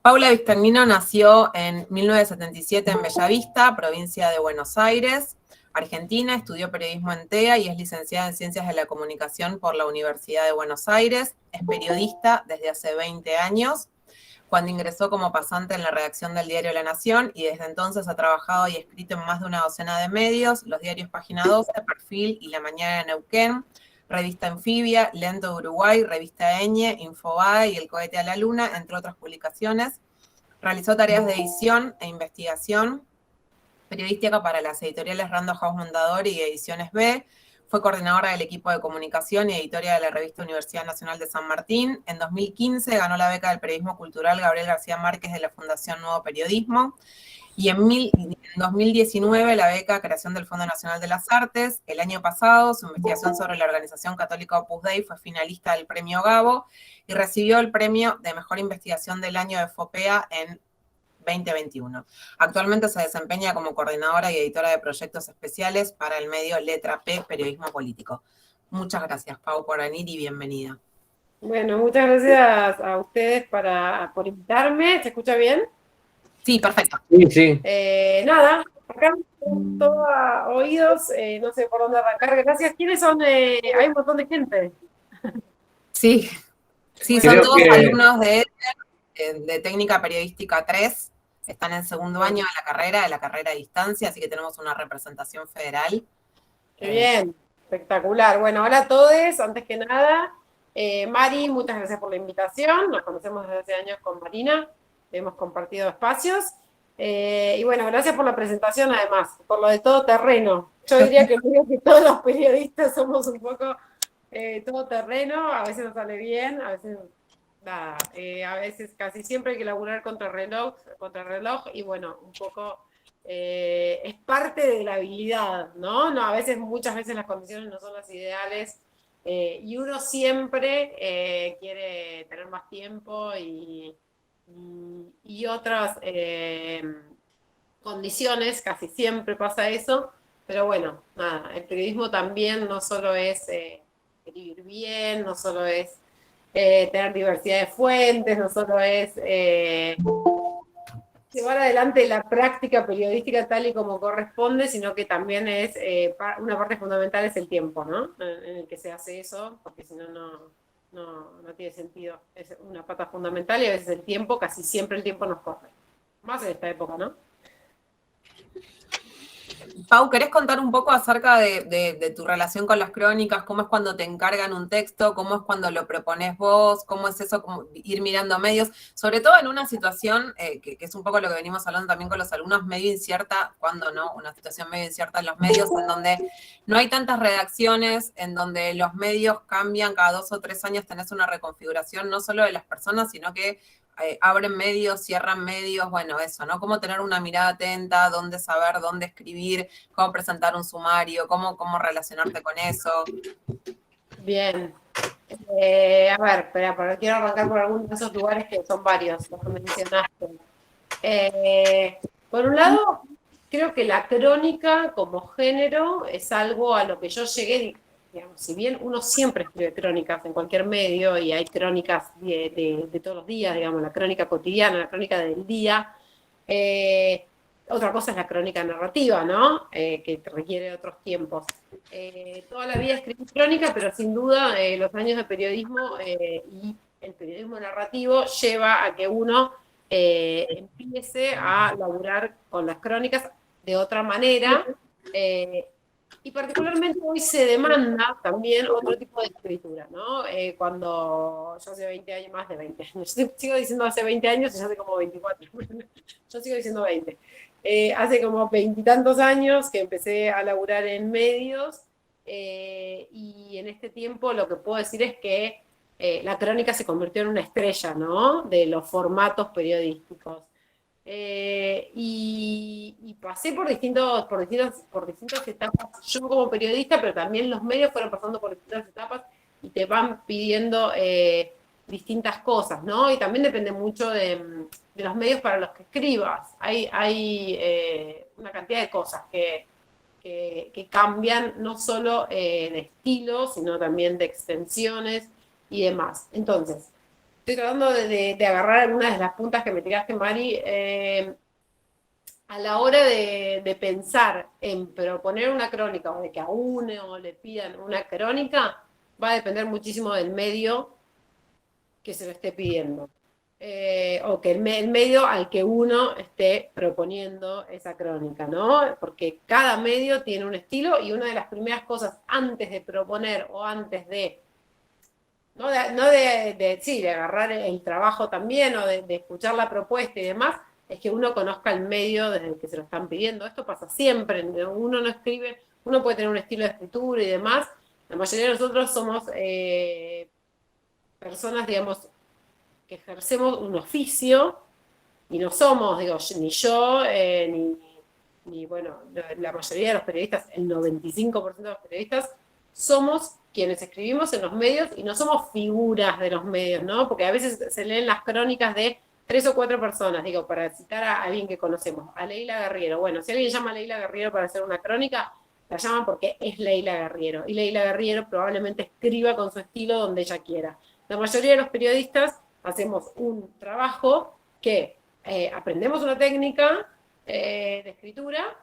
Paula Vistagnino nació en 1977 en Bellavista, provincia de Buenos Aires, Argentina. Estudió periodismo en TEA y es licenciada en Ciencias de la Comunicación por la Universidad de Buenos Aires. Es periodista desde hace 20 años, cuando ingresó como pasante en la redacción del diario La Nación, y desde entonces ha trabajado y escrito en más de una docena de medios: los diarios Página 12, Perfil y La Mañana de Neuquén, Revista Anfibia, Lento de Uruguay, Revista Eñe, Infobae y El Cohete a la Luna, entre otras publicaciones. Realizó tareas de edición e investigación periodística para las editoriales Random House Mondadori y Ediciones B. Fue coordinadora del equipo de comunicación y editoria de la revista Universidad Nacional de San Martín. En 2015 ganó la beca del periodismo cultural Gabriel García Márquez de la Fundación Nuevo Periodismo. Y en 2019 la beca Creación del Fondo Nacional de las Artes. El año pasado su investigación sobre la organización católica Opus Dei fue finalista del premio Gabo y recibió el premio de Mejor Investigación del Año de FOPEA en 2021. Actualmente se desempeña como coordinadora y editora de proyectos especiales para el medio Letra P, Periodismo Político. Muchas gracias, Pau, por venir y bienvenida. Bueno, muchas gracias a ustedes por invitarme. ¿Se escucha bien? Sí, perfecto. Sí. Nada, acá todo a oídos, no sé por dónde arrancar. Gracias. ¿Quiénes son? Hay un montón de gente. Sí, Bueno, son todos alumnos de Técnica Periodística 3. Están en segundo año de la carrera a distancia, así que tenemos una representación federal. Qué bien, espectacular. Bueno, hola a todos, antes que nada. Mari, muchas gracias por la invitación. Nos conocemos desde hace años con Marina, hemos compartido espacios. Y bueno, gracias por la presentación además, por lo de todo terreno. Yo diría que todos los periodistas somos un poco todo terreno, a veces nos sale bien, a veces nada, a veces casi siempre hay que laburar contra reloj y bueno, un poco es parte de la habilidad, ¿no? No, muchas veces las condiciones no son las ideales y uno siempre quiere tener más tiempo y otras condiciones, casi siempre pasa eso, pero bueno, nada, el periodismo también no solo es escribir bien, no solo es tener diversidad de fuentes, no solo es llevar adelante la práctica periodística tal y como corresponde, sino que también es una parte fundamental es el tiempo, ¿no? En el que se hace eso, porque si no, no tiene sentido. Es una pata fundamental y a veces el tiempo, casi siempre el tiempo nos corre. Más en esta época, ¿no? Pau, ¿querés contar un poco acerca de tu relación con las crónicas? ¿Cómo es cuando te encargan un texto? ¿Cómo es cuando lo propones vos? ¿Cómo es eso, como ir mirando medios? Sobre todo en una situación, que es un poco lo que venimos hablando también con los alumnos, medio incierta, cuando no, una situación medio incierta en los medios, en donde no hay tantas redacciones, en donde los medios cambian cada 2 o 3 años, tenés una reconfiguración no solo de las personas, sino que abren medios, cierran medios, bueno, eso, ¿no? Cómo tener una mirada atenta, dónde saber, dónde escribir, cómo presentar un sumario, cómo relacionarte con eso. Bien. A ver, espera, quiero arrancar por algunos de esos lugares que son varios, los que mencionaste. Por un lado, creo que la crónica como género es algo a lo que yo llegué, digamos, si bien uno siempre escribe crónicas en cualquier medio y hay crónicas de todos los días, digamos, la crónica cotidiana, la crónica del día, otra cosa es la crónica narrativa, ¿no? Que requiere otros tiempos. Toda la vida escribí crónica, pero sin duda los años de periodismo y el periodismo narrativo lleva a que uno empiece a laburar con las crónicas de otra manera. Y particularmente hoy se demanda también otro tipo de escritura, ¿no? Cuando yo hace 20 años, más de 20 años, sigo diciendo hace 20 años y ya hace como 24, yo sigo diciendo 20. Hace como 20 y tantos años que empecé a laburar en medios y en este tiempo lo que puedo decir es que la crónica se convirtió en una estrella, ¿no? De los formatos periodísticos. Y pasé por distintas etapas, yo como periodista, pero también los medios fueron pasando por distintas etapas y te van pidiendo distintas cosas, ¿no? Y también depende mucho de los medios para los que escribas. Hay una cantidad de cosas que cambian, no solo de estilo, sino también de extensiones y demás. Entonces, Estoy tratando de agarrar algunas de las puntas que me tiraste, Mari. A la hora de pensar en proponer una crónica o de que a uno le pidan una crónica, va a depender muchísimo del medio que se lo esté pidiendo. O que el medio al que uno esté proponiendo esa crónica, ¿no? Porque cada medio tiene un estilo y una de las primeras cosas antes de proponer o antes de de agarrar el trabajo también o de escuchar la propuesta y demás, es que uno conozca el medio desde el que se lo están pidiendo. Esto pasa siempre, uno no escribe, uno puede tener un estilo de escritura y demás. La mayoría de nosotros somos personas, digamos, que ejercemos un oficio y no somos, digo, ni yo, ni bueno, la mayoría de los periodistas, el 95% de los periodistas, somos quienes escribimos en los medios y no somos figuras de los medios, ¿no? Porque a veces se leen las crónicas de 3 o 4 personas, digo, para citar a alguien que conocemos, a Leila Guerriero. Bueno, si alguien llama a Leila Guerriero para hacer una crónica, la llaman porque es Leila Guerriero. Y Leila Guerriero probablemente escriba con su estilo donde ella quiera. La mayoría de los periodistas hacemos un trabajo que aprendemos una técnica de escritura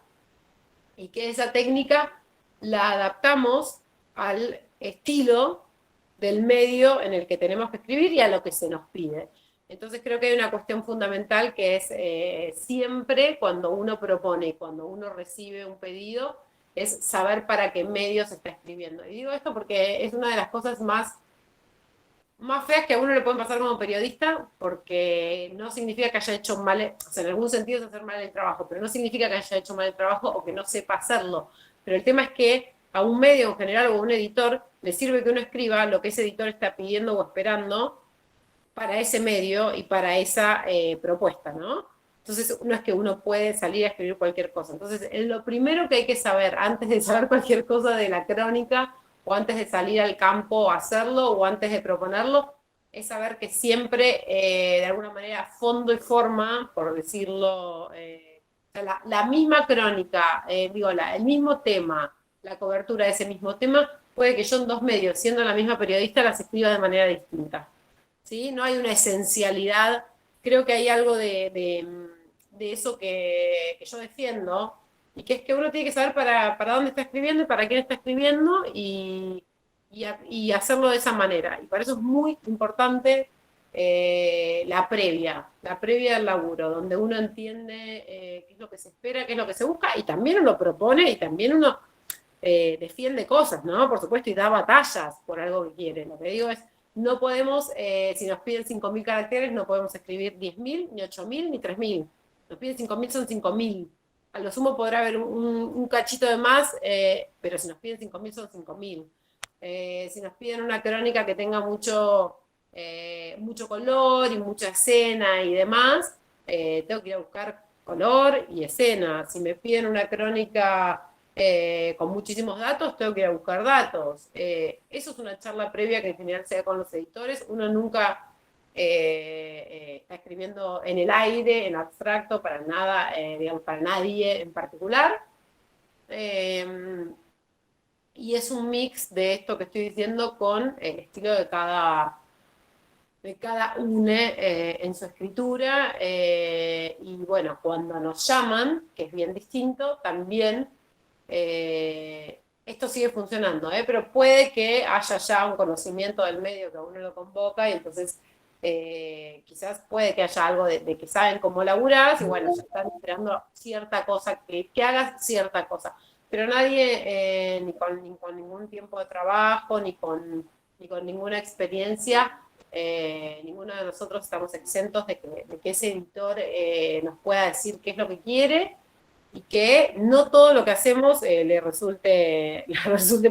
y que esa técnica la adaptamos al estilo del medio en el que tenemos que escribir y a lo que se nos pide. Entonces creo que hay una cuestión fundamental que es siempre cuando uno propone y cuando uno recibe un pedido, es saber para qué medio se está escribiendo. Y digo esto porque es una de las cosas más feas que a uno le pueden pasar como periodista, porque no significa que haya hecho mal, o sea, en algún sentido es hacer mal el trabajo, pero no significa que haya hecho mal el trabajo o que no sepa hacerlo. Pero el tema es que a un medio en general o a un editor le sirve que uno escriba lo que ese editor está pidiendo o esperando para ese medio y para esa propuesta, ¿no? Entonces, no es que uno puede salir a escribir cualquier cosa. Entonces, lo primero que hay que saber antes de saber cualquier cosa de la crónica o antes de salir al campo a hacerlo o antes de proponerlo, es saber que siempre, de alguna manera, fondo y forma, por decirlo, la misma crónica, el mismo tema, la cobertura de ese mismo tema, puede que yo en 2 medios, siendo la misma periodista, las escriba de manera distinta. ¿Sí? No hay una esencialidad. Creo que hay algo de eso que yo defiendo, y que es que uno tiene que saber para dónde está escribiendo y para quién está escribiendo y hacerlo de esa manera. Y para eso es muy importante la previa del laburo, donde uno entiende qué es lo que se espera, qué es lo que se busca, y también uno propone y también uno defiende cosas, ¿no? Por supuesto, y da batallas por algo que quiere. Lo que digo es, no podemos, si nos piden 5.000 caracteres, no podemos escribir 10.000, ni 8.000, ni 3.000. Nos piden 5.000, son 5.000. A lo sumo podrá haber un cachito de más, pero si nos piden 5.000, son 5.000. Si nos piden una crónica que tenga mucho color y mucha escena y demás, tengo que ir a buscar color y escena. Si me piden una crónica con muchísimos datos, tengo que ir a buscar datos. Eso es una charla previa que en general se da con los editores. Uno nunca está escribiendo en el aire, en abstracto, para nada, digamos, para nadie en particular. Y es un mix de esto que estoy diciendo con el estilo de cada une en su escritura. Y bueno, cuando nos llaman, que es bien distinto, también esto sigue funcionando, pero puede que haya ya un conocimiento del medio que a uno lo convoca y entonces quizás puede que haya algo de que saben cómo laburar y bueno, ya están esperando cierta cosa, que hagas cierta cosa. Pero nadie, ni con ningún tiempo de trabajo, ni con ninguna experiencia, ninguno de nosotros estamos exentos de que ese editor nos pueda decir qué es lo que quiere y que no todo lo que hacemos le resulte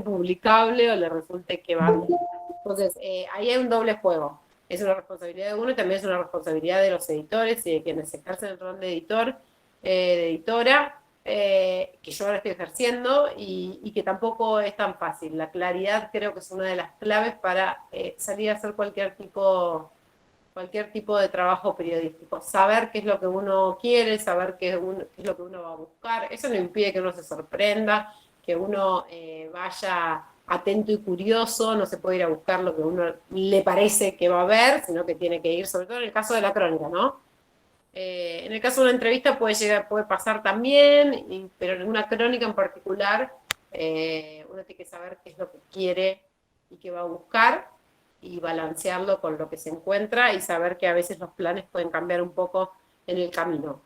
publicable o le resulte que va bien. Entonces, ahí hay un doble juego. Es una responsabilidad de uno y también es una responsabilidad de los editores y de quienes ejercen el rol de editor, de editora, que yo ahora estoy ejerciendo y que tampoco es tan fácil. La claridad creo que es una de las claves para salir a hacer cualquier tipo de trabajo periodístico. Saber qué es lo que uno quiere, saber qué es lo que uno va a buscar. Eso no impide que uno se sorprenda, que uno vaya atento y curioso, no se puede ir a buscar lo que uno le parece que va a ver, sino que tiene que ir, sobre todo en el caso de la crónica, ¿no? En el caso de una entrevista puede pasar también, pero en una crónica en particular, uno tiene que saber qué es lo que quiere y qué va a buscar y balancearlo con lo que se encuentra y saber que a veces los planes pueden cambiar un poco en el camino.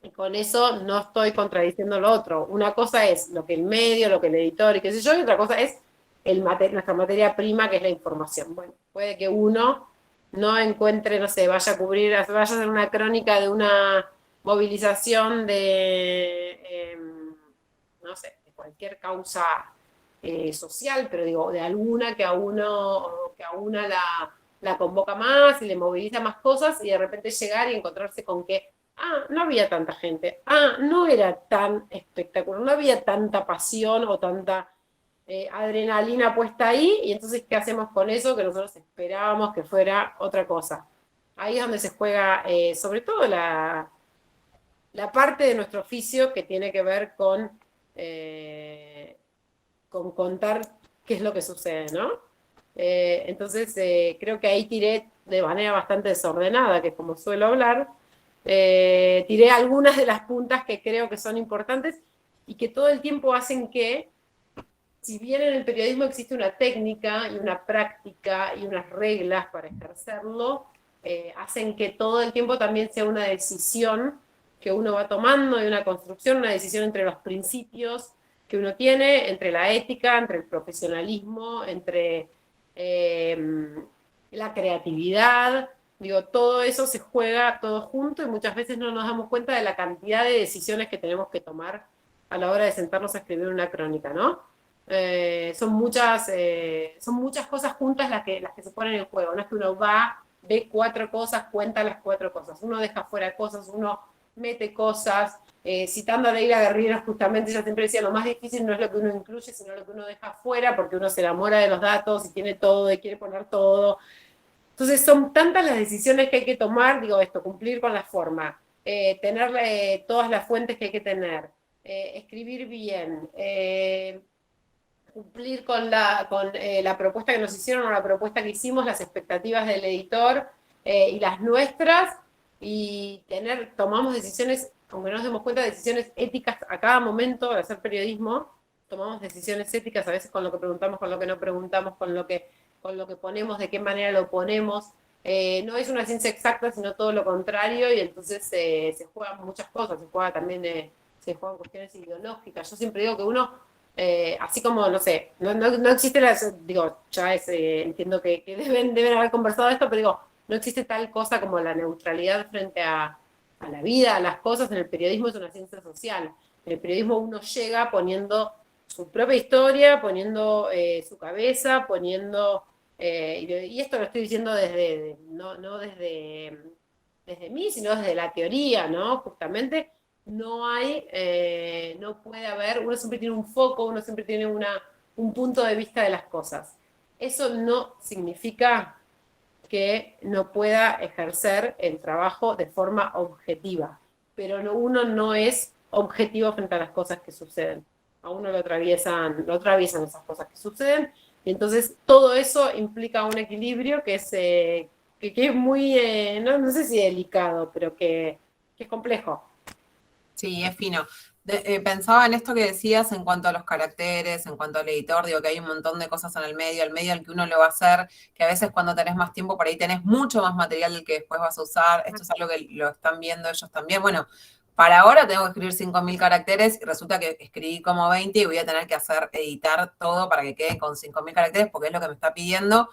Y con eso no estoy contradiciendo lo otro. Una cosa es lo que el medio, lo que el editor y qué sé yo, y otra cosa es nuestra materia prima, que es la información. Bueno, puede que uno no encuentre, no sé, vaya a hacer una crónica de una movilización no sé, de cualquier causa social, pero digo, de alguna que a una la convoca más y le moviliza más cosas y de repente llegar y encontrarse con que no había tanta gente, no era tan espectacular, no había tanta pasión o tanta adrenalina puesta ahí, y entonces, ¿qué hacemos con eso? Que nosotros esperábamos que fuera otra cosa. Ahí es donde se juega, sobre todo la parte de nuestro oficio que tiene que ver con contar qué es lo que sucede, ¿no? Entonces, creo que ahí tiré de manera bastante desordenada, que es como suelo hablar, tiré algunas de las puntas que creo que son importantes y que todo el tiempo hacen que, si bien en el periodismo existe una técnica y una práctica y unas reglas para ejercerlo, hacen que todo el tiempo también sea una decisión que uno va tomando y una construcción, una decisión entre los principios que uno tiene, entre la ética, entre el profesionalismo, entre la creatividad. Digo, todo eso se juega todo junto y muchas veces no nos damos cuenta de la cantidad de decisiones que tenemos que tomar a la hora de sentarnos a escribir una crónica, ¿no? Son muchas cosas juntas las que se ponen en juego. No es que uno va, ve 4 cosas, cuenta las 4 cosas. Uno deja fuera cosas, uno mete cosas. Citando a Leila Guerrero, justamente ella siempre decía, lo más difícil no es lo que uno incluye, sino lo que uno deja fuera, porque uno se enamora de los datos y tiene todo y quiere poner todo. Entonces son tantas las decisiones que hay que tomar, digo esto, cumplir con la forma, tener todas las fuentes que hay que tener, escribir bien, cumplir con la propuesta que nos hicieron o la propuesta que hicimos, las expectativas del editor y las nuestras, y tomamos decisiones, aunque no nos demos cuenta, decisiones éticas a cada momento de hacer periodismo. Tomamos decisiones éticas a veces con lo que preguntamos, con lo que no preguntamos, con lo que ponemos, de qué manera lo ponemos. No es una ciencia exacta, sino todo lo contrario, y entonces se juegan muchas cosas, se juegan cuestiones ideológicas. Yo siempre digo que uno, así como, no sé, no existe digo, ya entiendo que deben haber conversado esto, pero digo, no existe tal cosa como la neutralidad frente a la vida, a las cosas. En el periodismo es una ciencia social. En el periodismo uno llega poniendo su propia historia, poniendo su cabeza, poniendo, y esto lo estoy diciendo no desde mí, sino desde la teoría, ¿no? Justamente no puede haber, uno siempre tiene un foco, uno siempre tiene un punto de vista de las cosas. Eso no significa que no pueda ejercer el trabajo de forma objetiva, pero uno no es objetivo frente a las cosas que suceden. A uno lo atraviesan esas cosas que suceden, y entonces todo eso implica un equilibrio que es muy, no sé si delicado, pero que es complejo. Sí, es fino. Pensaba en esto que decías en cuanto a los caracteres, en cuanto al editor, digo que hay un montón de cosas en el medio al que uno lo va a hacer, que a veces cuando tenés más tiempo por ahí tenés mucho más material del que después vas a usar. Esto es algo que lo están viendo ellos también. Bueno, para ahora tengo que escribir 5.000 caracteres y resulta que escribí como 20 y voy a tener que editar todo para que quede con 5.000 caracteres porque es lo que me está pidiendo.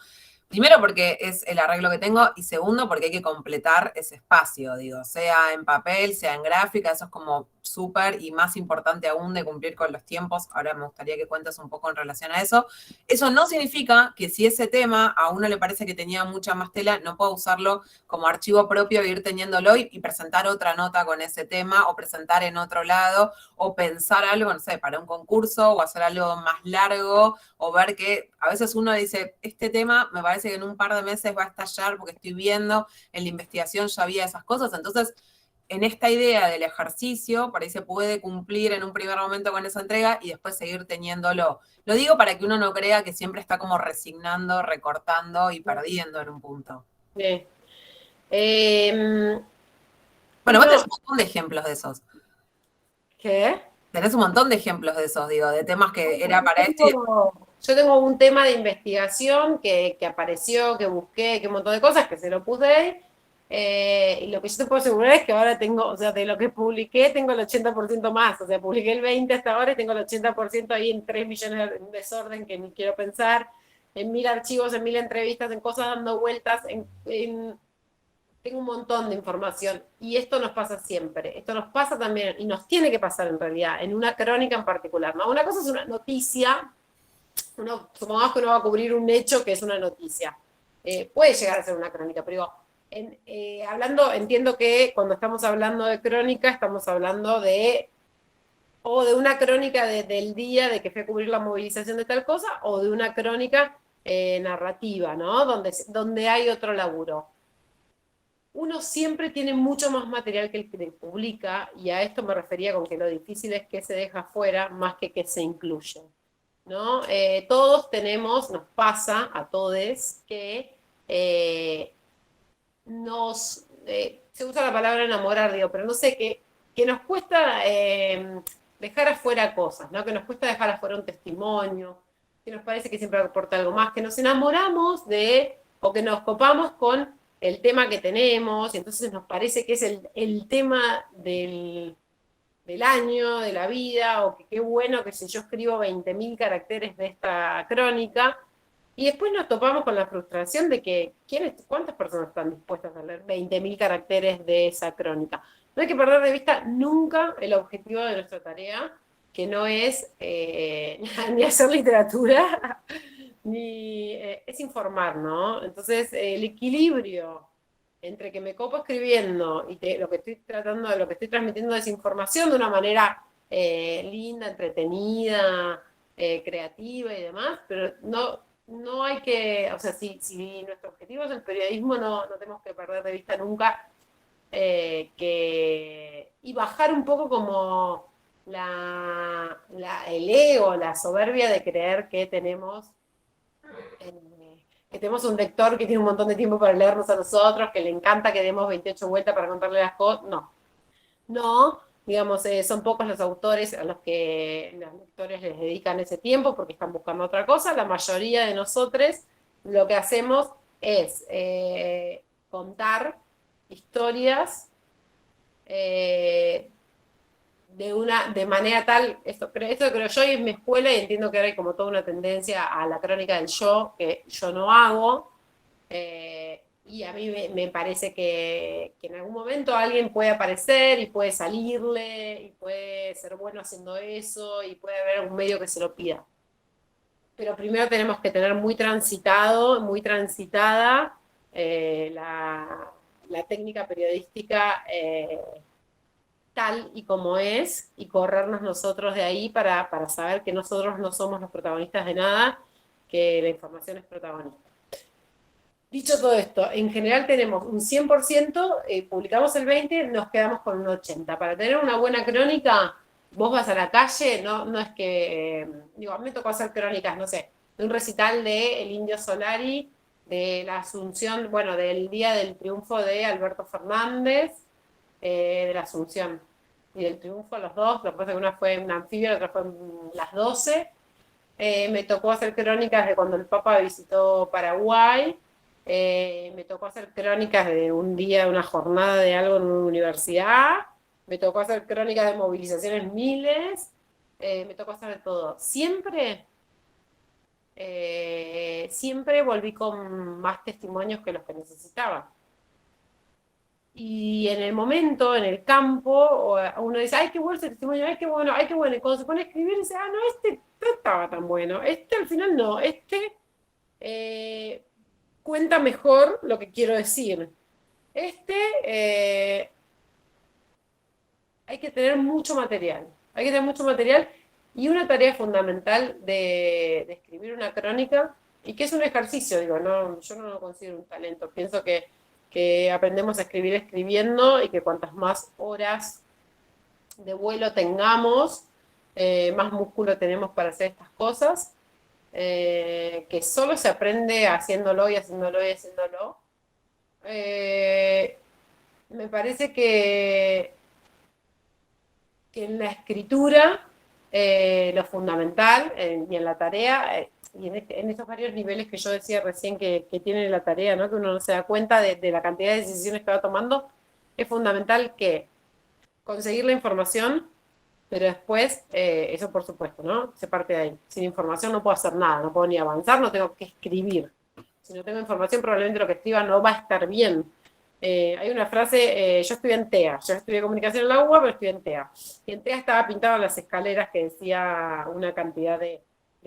Primero porque es el arreglo que tengo y segundo porque hay que completar ese espacio, digo, sea en papel, sea en gráfica, eso es como súper y más importante aún de cumplir con los tiempos. Ahora me gustaría que cuentes un poco en relación a eso. Eso no significa que si ese tema a uno le parece que tenía mucha más tela, no puedo usarlo como archivo propio e ir teniéndolo y presentar otra nota con ese tema o presentar en otro lado o pensar algo, no sé, para un concurso o hacer algo más largo o ver que a veces uno dice, este tema me parece que en un par de meses va a estallar porque estoy viendo, en la investigación ya había esas cosas, entonces en esta idea del ejercicio, por ahí se puede cumplir en un primer momento con esa entrega y después seguir teniéndolo. Lo digo para que uno no crea que siempre está como resignando, recortando y perdiendo en un punto. Sí. Eh, Bueno, vos tenés no, un montón de ejemplos de esos. ¿qué? Tenés un montón de ejemplos de esos, digo, de temas que era para esto y Yo tengo un tema de investigación que apareció, que busqué, que un montón de cosas, que se lo puse. Y lo que yo te puedo asegurar es que ahora tengo, o sea, de lo que publiqué, tengo el 80% más. O sea, publiqué el 20 hasta ahora y tengo el 80% ahí en 3 millones de desorden que ni quiero pensar, en 1000 archivos, en 1000 entrevistas, en cosas dando vueltas, tengo un montón de información y esto nos pasa siempre. Esto nos pasa también y nos tiene que pasar en realidad, en una crónica en particular, ¿no? Una cosa es una noticia, supongamos que uno va a cubrir un hecho que es una noticia. Puede llegar a ser una crónica, pero digo, hablando, entiendo que cuando estamos hablando de crónica, estamos hablando o de una crónica del día de que fue a cubrir la movilización de tal cosa, o de una crónica narrativa, ¿no? Donde hay otro laburo. Uno siempre tiene mucho más material que el que publica, y a esto me refería con que lo difícil es que se deja fuera más que se incluye, ¿no? Todos tenemos, nos pasa a todos que se usa la palabra enamorar, digo, pero no sé, que nos cuesta dejar afuera cosas, ¿no? Que nos cuesta dejar afuera un testimonio, que nos parece que siempre aporta algo más, que nos enamoramos o que nos copamos con el tema que tenemos, y entonces nos parece que es el tema del año, de la vida, o que qué bueno que si yo escribo 20.000 caracteres de esta crónica, y después nos topamos con la frustración de que ¿cuántas personas están dispuestas a leer 20.000 caracteres de esa crónica? No hay que perder de vista nunca el objetivo de nuestra tarea, que no es ni hacer literatura, ni es informar, ¿no? Entonces, el equilibrio entre que me copo escribiendo y lo que estoy tratando, lo que estoy transmitiendo es información de una manera linda, entretenida, creativa y demás, pero no hay que, o sea, si nuestro objetivo es el periodismo, no tenemos que perder de vista nunca y bajar un poco como el ego, la soberbia de creer que tenemos un lector que tiene un montón de tiempo para leernos a nosotros, que le encanta que demos 28 vueltas para contarle las cosas. No, digamos, son pocos los autores a los que los lectores les dedican ese tiempo porque están buscando otra cosa. La mayoría de nosotros lo que hacemos es contar historias de manera tal, esto creo yo, y es mi escuela, y entiendo que ahora hay como toda una tendencia a la crónica del yo, que yo no hago, y a mí me parece que en algún momento alguien puede aparecer y puede salirle, y puede ser bueno haciendo eso, y puede haber algún medio que se lo pida. Pero primero tenemos que tener muy transitada la técnica periodística tal y como es, y corrernos nosotros de ahí para saber que nosotros no somos los protagonistas de nada, que la información es protagonista. Dicho todo esto, en general tenemos un 100%, publicamos el 20%, nos quedamos con un 80%. Para tener una buena crónica, vos vas a la calle, no es que, digo, a mí me tocó hacer crónicas, no sé, de un recital de El Indio Solari, de la Asunción, bueno, del día del triunfo de Alberto Fernández, de la Asunción y del triunfo, los dos, lo que pasa es que una fue en anfibio, la otra fue en las 12. Me tocó hacer crónicas de cuando el Papa visitó Paraguay, me tocó hacer crónicas de un día, una jornada de algo en una universidad, me tocó hacer crónicas de movilizaciones miles, me tocó hacer de todo. Siempre volví con más testimonios que los que necesitaba. Y en el momento, en el campo, uno dice, ay, qué bueno ese testimonio, ay, qué bueno, ay, qué bueno. Y cuando se pone a escribir, dice, no, este no estaba tan bueno, este al final no, cuenta mejor lo que quiero decir. Hay que tener mucho material, y una tarea fundamental de escribir una crónica, y que es un ejercicio, digo, yo no lo considero un talento, pienso que que aprendemos a escribir escribiendo y que cuantas más horas de vuelo tengamos, más músculo tenemos para hacer estas cosas, que solo se aprende haciéndolo y haciéndolo y haciéndolo. Me parece que en la escritura, lo fundamental, y en la tarea, y en estos varios niveles que yo decía recién que tiene la tarea, ¿no? Que uno no se da cuenta de la cantidad de decisiones que va tomando, es fundamental que conseguir la información, pero después, eso por supuesto, ¿no? Se parte de ahí. Sin información no puedo hacer nada, no puedo ni avanzar, no tengo que escribir. Si no tengo información, probablemente lo que escriba no va a estar bien. Hay una frase, yo estudié en TEA, yo estudié comunicación en la UBA, pero estudié en TEA. Y en TEA estaba pintado en las escaleras que decía una cantidad de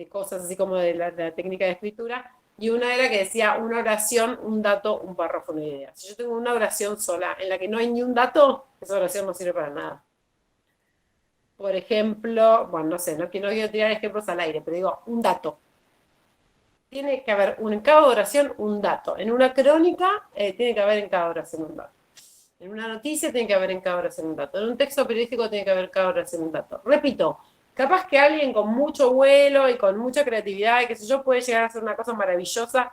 cosas, así como de la técnica de escritura, y una era que decía una oración, un dato, un párrafo, una idea. Si yo tengo una oración sola en la que no hay ni un dato, esa oración no sirve para nada. Por ejemplo, bueno, no sé, no quiero tirar ejemplos al aire, pero digo, un dato. Tiene que haber en cada oración un dato. En una crónica tiene que haber en cada oración un dato. En una noticia tiene que haber en cada oración un dato. En un texto periodístico tiene que haber en cada oración un dato. Repito, capaz que alguien con mucho vuelo y con mucha creatividad y qué sé yo puede llegar a hacer una cosa maravillosa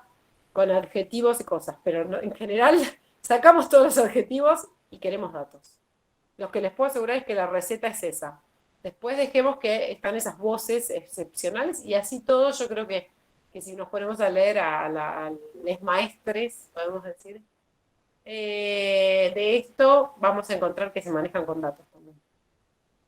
con adjetivos y cosas, pero no, en general sacamos todos los adjetivos y queremos datos. Lo que les puedo asegurar es que la receta es esa. Después dejemos que están esas voces excepcionales y así todo yo creo que si nos ponemos a leer a los maestres, podemos decir, de esto vamos a encontrar que se manejan con datos también,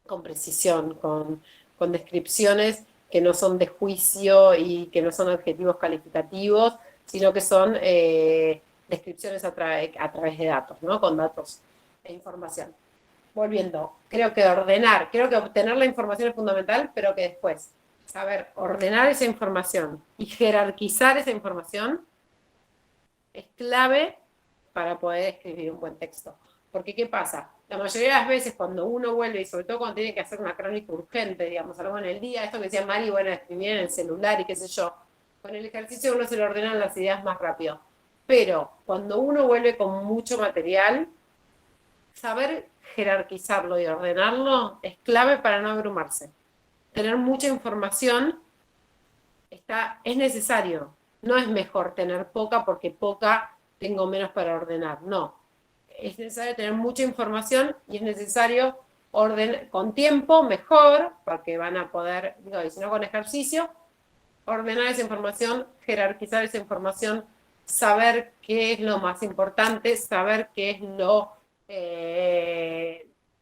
con precisión, con descripciones que no son de juicio y que no son adjetivos calificativos, sino que son descripciones a través de datos, ¿no? Con datos e información. Volviendo, creo que obtener la información es fundamental, pero que después saber ordenar esa información y jerarquizar esa información es clave para poder escribir un buen texto. Porque, ¿qué pasa? La mayoría de las veces cuando uno vuelve, y sobre todo cuando tiene que hacer una crónica urgente, digamos, algo en el día, esto que decía Mari, bueno, escribir en el celular y qué sé yo, con el ejercicio uno se le ordenan las ideas más rápido. Pero cuando uno vuelve con mucho material, saber jerarquizarlo y ordenarlo es clave para no abrumarse. Tener mucha información es necesario. No es mejor tener poca porque poca tengo menos para ordenar. No. Es necesario tener mucha información y es necesario ordenar con tiempo, mejor, porque van a poder, y si no con ejercicio, ordenar esa información, jerarquizar esa información, saber qué es lo más importante, saber qué es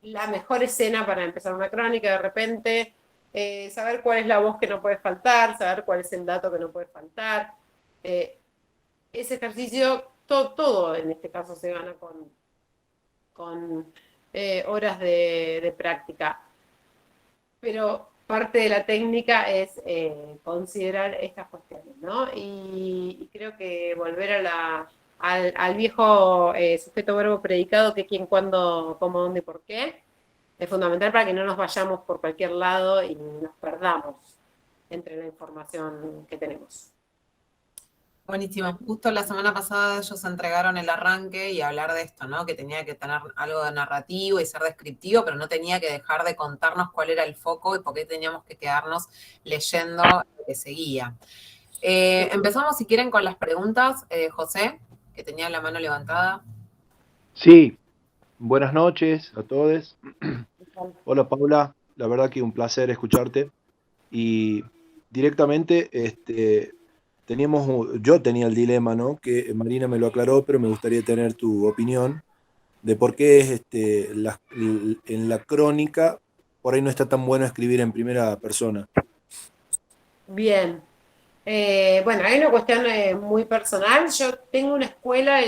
la mejor escena para empezar una crónica de repente, saber cuál es la voz que no puede faltar, saber cuál es el dato que no puede faltar. Ese ejercicio, todo en este caso se gana con horas de práctica. Pero parte de la técnica es considerar estas cuestiones, ¿no? Y creo que volver al viejo sujeto, verbo, predicado, que quién, cuándo, cómo, dónde, por qué, es fundamental para que no nos vayamos por cualquier lado y nos perdamos entre la información que tenemos. Buenísimo. Justo la semana pasada ellos entregaron el arranque y hablar de esto, ¿no? Que tenía que tener algo de narrativo y ser descriptivo, pero no tenía que dejar de contarnos cuál era el foco y por qué teníamos que quedarnos leyendo lo que seguía. Empezamos, si quieren, con las preguntas. José, que tenía la mano levantada. Sí, buenas noches a todos. Hola Paula, la verdad que un placer escucharte. Y directamente, yo tenía el dilema, ¿no? Que Marina me lo aclaró, pero me gustaría tener tu opinión de por qué en la crónica por ahí no está tan bueno escribir en primera persona. Bien. Bueno, hay una cuestión muy personal. Yo tengo una escuela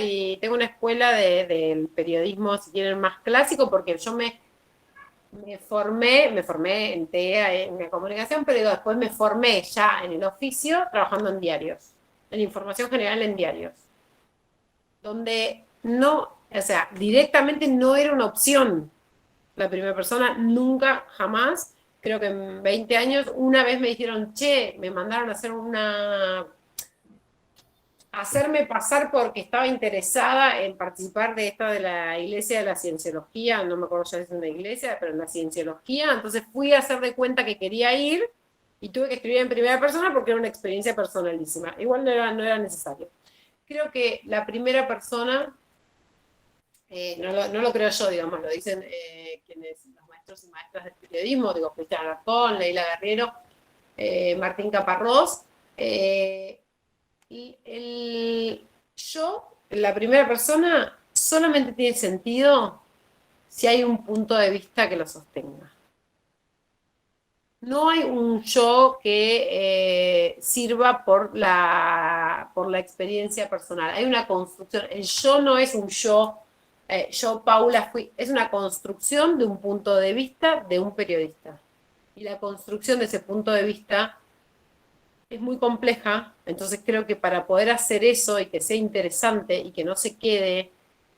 del periodismo, si quieren, más clásico, porque yo me formé en TEA, en la comunicación, pero después me formé ya en el oficio trabajando en diarios, en información general en diarios, donde directamente no era una opción la primera persona, nunca, jamás. Creo que en 20 años, una vez me dijeron, me mandaron a hacer hacerme pasar porque estaba interesada en participar de esta de la Iglesia de la Cienciología, no me acuerdo ya si es una iglesia, pero en la Cienciología, entonces fui a hacer de cuenta que quería ir y tuve que escribir en primera persona porque era una experiencia personalísima. Igual no era necesario. Creo que la primera persona, no lo creo yo, digamos, lo dicen quienes, los maestros y maestras del periodismo, digo, Cristian Alarcón, Leila Guerriero, Martín Caparrós, la primera persona, solamente tiene sentido si hay un punto de vista que lo sostenga. No hay un yo que sirva por la experiencia personal. Hay una construcción. El yo no es un yo, yo Paula fui, es una construcción de un punto de vista de un periodista. Y la construcción de ese punto de vista es muy compleja, entonces creo que para poder hacer eso y que sea interesante y que no se quede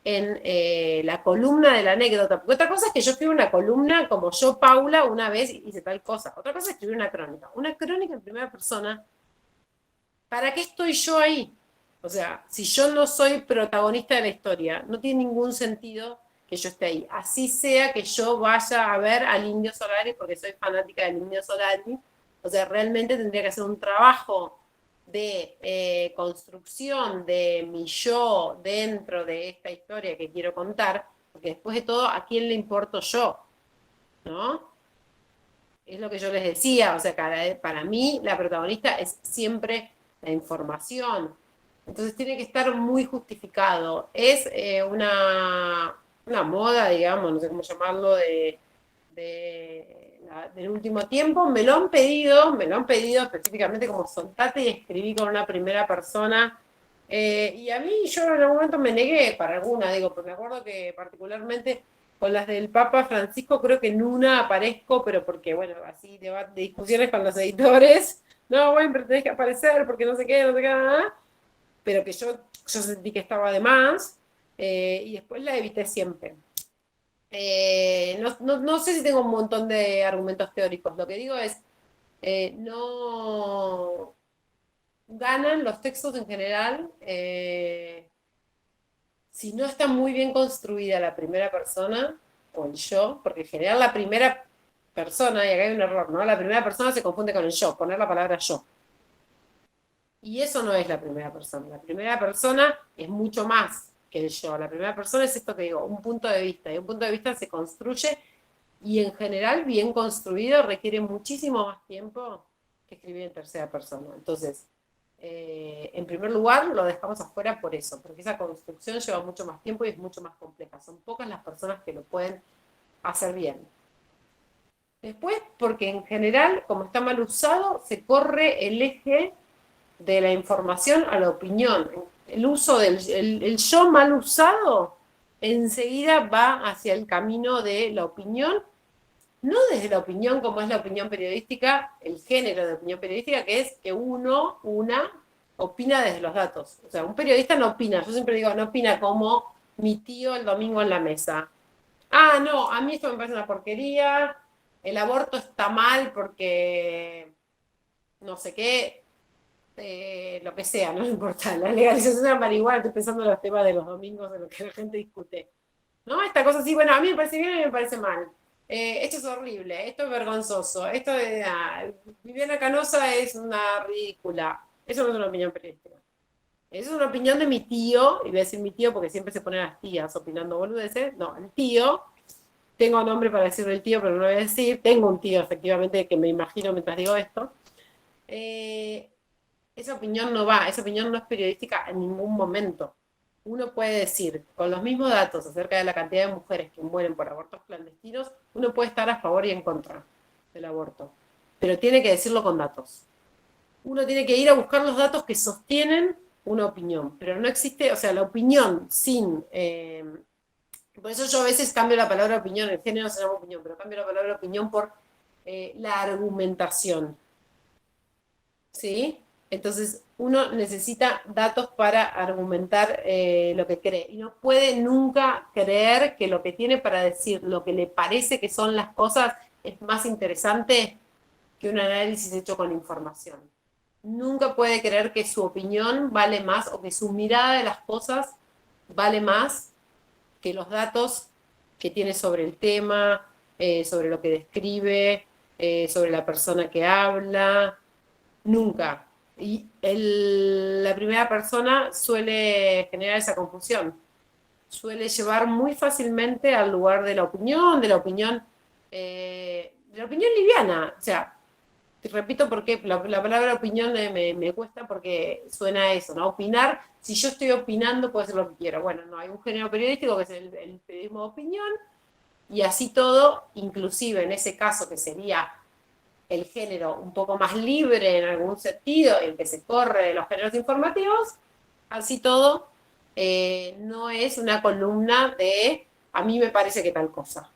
en la columna de la anécdota, porque otra cosa es que yo escribo una columna como yo, Paula, una vez hice tal cosa, otra cosa es escribir una crónica en primera persona, ¿para qué estoy yo ahí? O sea, si yo no soy protagonista de la historia, no tiene ningún sentido que yo esté ahí, así sea que yo vaya a ver al Indio Solari porque soy fanática del Indio Solari. O sea, realmente tendría que hacer un trabajo de construcción de mi yo dentro de esta historia que quiero contar, porque después de todo, ¿a quién le importo yo? ¿No? Es lo que yo les decía, o sea, para mí la protagonista es siempre la información. Entonces tiene que estar muy justificado. Es una moda, digamos, no sé cómo llamarlo, del último tiempo, me lo han pedido específicamente como soltate y escribí con una primera persona, y a mí yo en algún momento me negué para alguna, digo, porque me acuerdo que particularmente con las del Papa Francisco creo que en una aparezco, pero porque, bueno, así de discusiones con los editores, no, bueno, pero tenés que aparecer porque no sé qué, nada, pero que yo sentí que estaba de más, y después la evité siempre. No sé si tengo un montón de argumentos teóricos. Lo que digo es, no ganan los textos en general si no está muy bien construida la primera persona o el yo, porque en general la primera persona, y acá hay un error, ¿no? La primera persona se confunde con el yo, poner la palabra yo. Y eso no es la primera persona. La primera persona es mucho más que el yo. La primera persona es esto que digo, un punto de vista. Y un punto de vista se construye y en general bien construido requiere muchísimo más tiempo que escribir en tercera persona. Entonces, en primer lugar, lo dejamos afuera por eso, porque esa construcción lleva mucho más tiempo y es mucho más compleja. Son pocas las personas que lo pueden hacer bien. Después, porque en general, como está mal usado, se corre el eje de la información a la opinión. El uso del yo mal usado enseguida va hacia el camino de la opinión, no desde la opinión como es la opinión periodística, el género de opinión periodística, que es que una opina desde los datos. O sea, un periodista no opina, yo siempre digo, no opina como mi tío el domingo en la mesa. Ah, no, a mí esto me parece una porquería, el aborto está mal porque no sé qué, lo que sea, no importa, la legalización de la marihuana, estoy pensando en los temas de los domingos, de lo que la gente discute. ¿No? Esta cosa así, bueno, a mí me parece bien y me parece mal. Esto es horrible, esto es vergonzoso, esto de Viviana Canosa es una ridícula. Eso no es una opinión periodística. Eso es una opinión de mi tío, y voy a decir mi tío porque siempre se ponen las tías opinando boludeces. No, el tío, tengo nombre para decirle el tío, pero no lo voy a decir. Tengo un tío, efectivamente, que me imagino mientras digo esto. Esa opinión no va, esa opinión no es periodística en ningún momento. Uno puede decir, con los mismos datos acerca de la cantidad de mujeres que mueren por abortos clandestinos, uno puede estar a favor y en contra del aborto, pero tiene que decirlo con datos. Uno tiene que ir a buscar los datos que sostienen una opinión, pero no existe, o sea, la opinión sin... por eso yo a veces cambio la palabra opinión, el género se llama opinión, pero cambio la palabra opinión por la argumentación. ¿Sí? Entonces, uno necesita datos para argumentar lo que cree. Y no puede nunca creer que lo que tiene para decir, lo que le parece que son las cosas, es más interesante que un análisis hecho con información. nunca puede creer que su opinión vale más o que su mirada de las cosas vale más que los datos que tiene sobre el tema, sobre lo que describe, sobre la persona que habla. Nunca. Y la primera persona suele generar esa confusión. Suele llevar muy fácilmente al lugar de la opinión, liviana. O sea, te repito porque la palabra opinión me cuesta porque suena a eso, ¿no? Opinar, si yo estoy opinando, puedo hacer lo que quiero. Bueno, no, hay un género periodístico que es el periodismo de opinión, y así todo, inclusive en ese caso que sería el género un poco más libre en algún sentido, el que se corre de los géneros informativos, así todo, no es una columna de a mí me parece que tal cosa.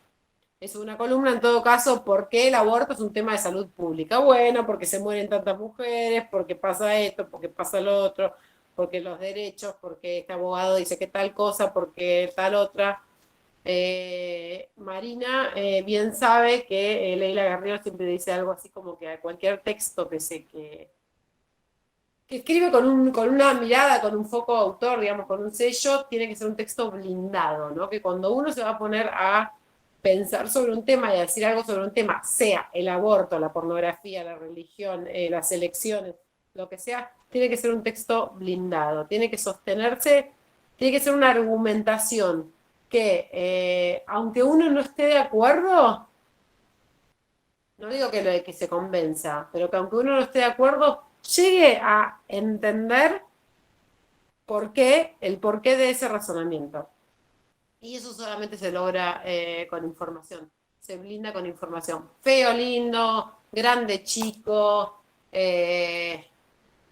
Es una columna, en todo caso, porque el aborto es un tema de salud pública. Bueno, porque se mueren tantas mujeres, porque pasa esto, porque pasa lo otro, porque los derechos, porque este abogado dice que tal cosa, porque tal otra. Marina bien sabe que Leila Garrido siempre dice algo así como que a cualquier texto que escribe con una mirada, con un foco autor, digamos, con un sello, tiene que ser un texto blindado, ¿no? Que cuando uno se va a poner a pensar sobre un tema y a decir algo sobre un tema, sea el aborto, la pornografía, la religión, las elecciones, lo que sea, tiene que ser un texto blindado, tiene que sostenerse, tiene que ser una argumentación que, aunque uno no esté de acuerdo, no digo que se convenza, pero que aunque uno no esté de acuerdo, llegue a entender el porqué de ese razonamiento. Y eso solamente se logra con información, se blinda con información. Feo, lindo, grande, chico,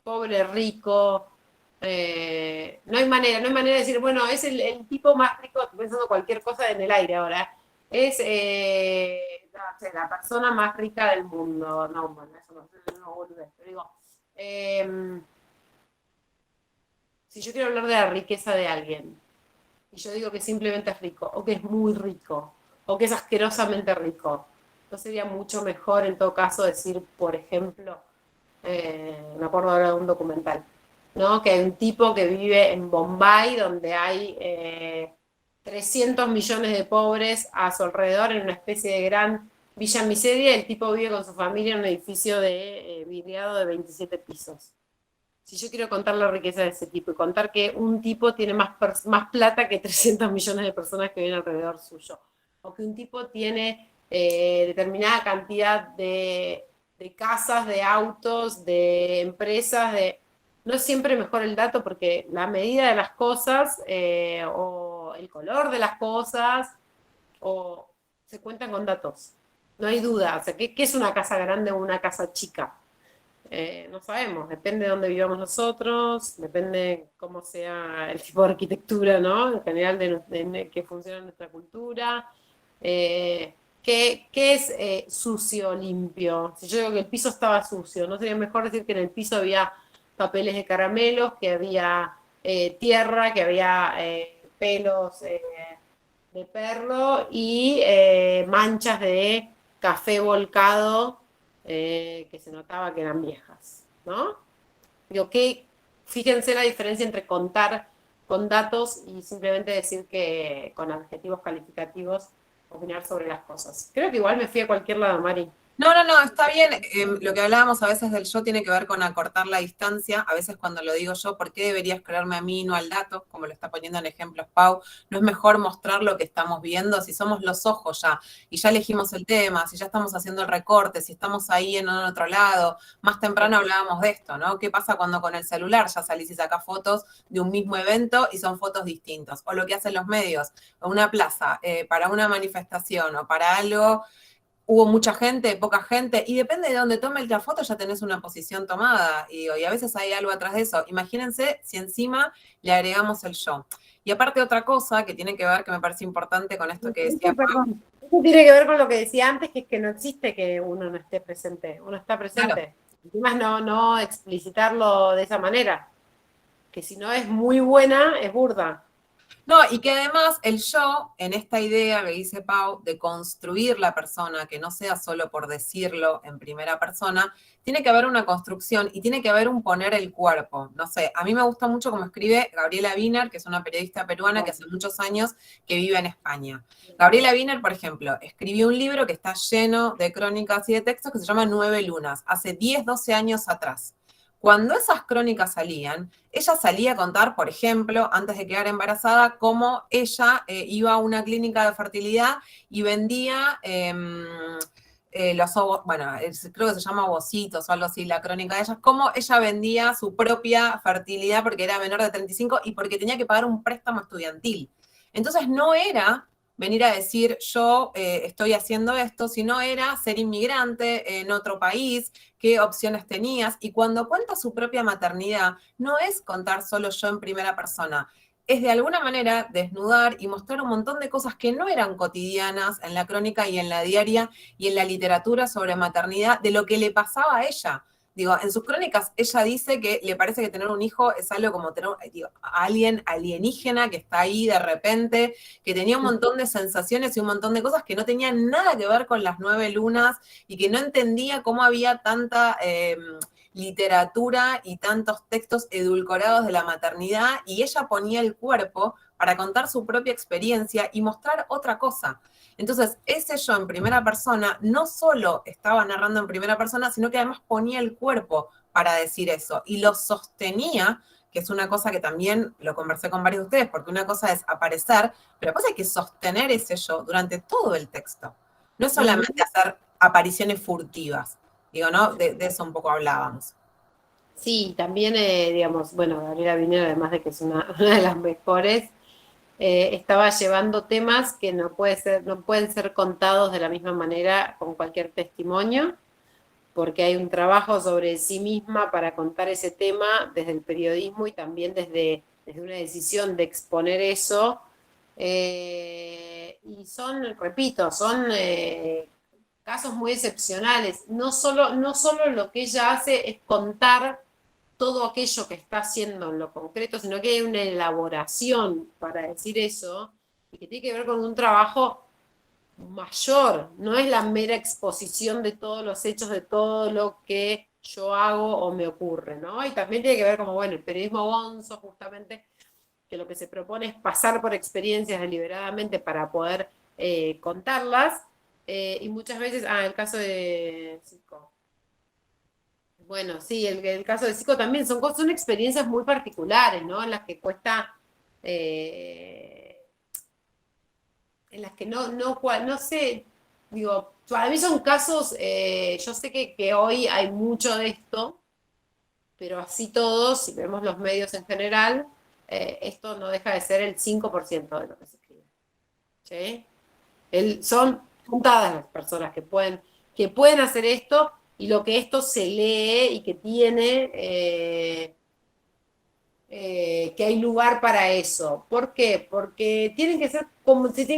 pobre, rico. No hay manera de decir, bueno, es el tipo más rico, estoy pensando cualquier cosa en el aire ahora, es la persona más rica del mundo. No, bueno, eso no boludez, pero digo, si yo quiero hablar de la riqueza de alguien, y yo digo que simplemente es rico, o que es muy rico, o que es asquerosamente rico, ¿no sería mucho mejor en todo caso decir, por ejemplo, me acuerdo ahora de un documental, ¿no? Que hay un tipo que vive en Bombay, donde hay 300 millones de pobres a su alrededor, en una especie de gran villa miseria, y el tipo vive con su familia en un edificio vidriado de 27 pisos. Si yo quiero contar la riqueza de ese tipo y contar que un tipo tiene más plata que 300 millones de personas que viven alrededor suyo, o que un tipo tiene determinada cantidad de casas, de autos, de empresas, no es siempre mejor el dato porque la medida de las cosas o el color de las cosas o se cuentan con datos. No hay duda. O sea, ¿qué es una casa grande o una casa chica? No sabemos, depende de dónde vivamos nosotros, depende cómo sea el tipo de arquitectura, ¿no? En general de que funciona nuestra cultura. ¿Qué es sucio, limpio? Si yo digo que el piso estaba sucio, ¿no sería mejor decir que en el piso había papeles de caramelos, que había tierra, que había pelos de perro y manchas de café volcado que se notaba que eran viejas, ¿no? Digo, fíjense la diferencia entre contar con datos y simplemente decir que con adjetivos calificativos opinar sobre las cosas. Creo que igual me fui a cualquier lado, Mari. No, está bien. Lo que hablábamos a veces del yo tiene que ver con acortar la distancia. A veces cuando lo digo yo, ¿por qué deberías creerme a mí, no al dato? Como lo está poniendo en ejemplos Pau. No es mejor mostrar lo que estamos viendo si somos los ojos ya, y ya elegimos el tema, si ya estamos haciendo el recorte, si estamos ahí en otro lado. Más temprano hablábamos de esto, ¿no? ¿Qué pasa cuando con el celular ya salís y sacás fotos de un mismo evento y son fotos distintas? O lo que hacen los medios, o una plaza, para una manifestación o para algo. Hubo mucha gente, poca gente, y depende de dónde tome la foto ya tenés una posición tomada, y a veces hay algo atrás de eso. Imagínense si encima le agregamos el yo. Y aparte otra cosa que tiene que ver, que me parece importante con esto que decía Pau. Esto tiene que ver con lo que decía antes, que es que no existe que uno no esté presente, uno está presente. Claro. Además no explicitarlo de esa manera, que si no es muy buena, es burda. No, y que además el yo, en esta idea que dice Pau, de construir la persona, que no sea solo por decirlo en primera persona, tiene que haber una construcción y tiene que haber un poner el cuerpo. No sé, a mí me gusta mucho cómo escribe Gabriela Wiener, que es una periodista peruana que hace muchos años que vive en España. Gabriela Wiener, por ejemplo, escribió un libro que está lleno de crónicas y de textos que se llama 9 lunas, hace 10, 12 años atrás. Cuando esas crónicas salían, ella salía a contar, por ejemplo, antes de quedar embarazada, cómo ella iba a una clínica de fertilidad y vendía los ovos, bueno, creo que se llama ovocitos o algo así, la crónica de ella, cómo ella vendía su propia fertilidad porque era menor de 35 y porque tenía que pagar un préstamo estudiantil. Entonces no era venir a decir yo estoy haciendo esto, sino era ser inmigrante en otro país, qué opciones tenías. Y cuando cuenta su propia maternidad, no es contar solo yo en primera persona, es de alguna manera desnudar y mostrar un montón de cosas que no eran cotidianas en la crónica y en la diaria y en la literatura sobre maternidad, de lo que le pasaba a ella. Digo, en sus crónicas ella dice que le parece que tener un hijo es algo como tener a alguien alienígena que está ahí de repente, que tenía un montón de sensaciones y un montón de cosas que no tenían nada que ver con las 9 lunas y que no entendía cómo había tanta literatura y tantos textos edulcorados de la maternidad, y ella ponía el cuerpo para contar su propia experiencia y mostrar otra cosa. Entonces, ese yo en primera persona no solo estaba narrando en primera persona, sino que además ponía el cuerpo para decir eso y lo sostenía, que es una cosa que también lo conversé con varios de ustedes, porque una cosa es aparecer, pero después hay que sostener ese yo durante todo el texto. No es solamente hacer apariciones furtivas. Digo, ¿no? De eso un poco hablábamos. Sí, también, digamos, bueno, Gabriela Wiener, además de que es una de las mejores, estaba llevando temas que no pueden ser contados de la misma manera con cualquier testimonio, porque hay un trabajo sobre sí misma para contar ese tema desde el periodismo y también desde una decisión de exponer eso. Y son casos muy excepcionales. No solo lo que ella hace es contar todo aquello que está haciendo en lo concreto, sino que hay una elaboración para decir eso y que tiene que ver con un trabajo mayor, no es la mera exposición de todos los hechos, de todo lo que yo hago o me ocurre, ¿no? Y también tiene que ver como, bueno, el periodismo gonzo, justamente, que lo que se propone es pasar por experiencias deliberadamente para poder contarlas, y muchas veces, el caso de Zico. Bueno, sí, el caso de Zico también son experiencias muy particulares, ¿no? En las que cuesta, en las que no sé, digo, para mí son casos, yo sé que hoy hay mucho de esto, pero así todos, si vemos los medios en general, esto no deja de ser el 5% de lo que se escribe. ¿Sí? Son contadas las personas que pueden hacer esto, y lo que esto se lee y que tiene, que hay lugar para eso. ¿Por qué? Porque se tiene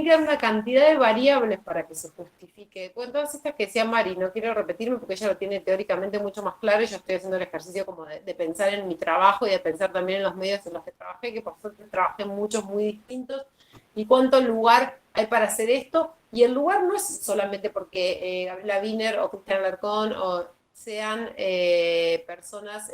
que dar una cantidad de variables para que se justifique. Bueno, todas estas que decía Mari, no quiero repetirme porque ella lo tiene teóricamente mucho más claro, y yo estoy haciendo el ejercicio como de pensar en mi trabajo y de pensar también en los medios en los que trabajé, que por suerte trabajé en muchos muy distintos, y cuánto lugar hay para hacer esto. Y el lugar no es solamente porque Gabriela Wiener o Cristian Alarcón o sean personas,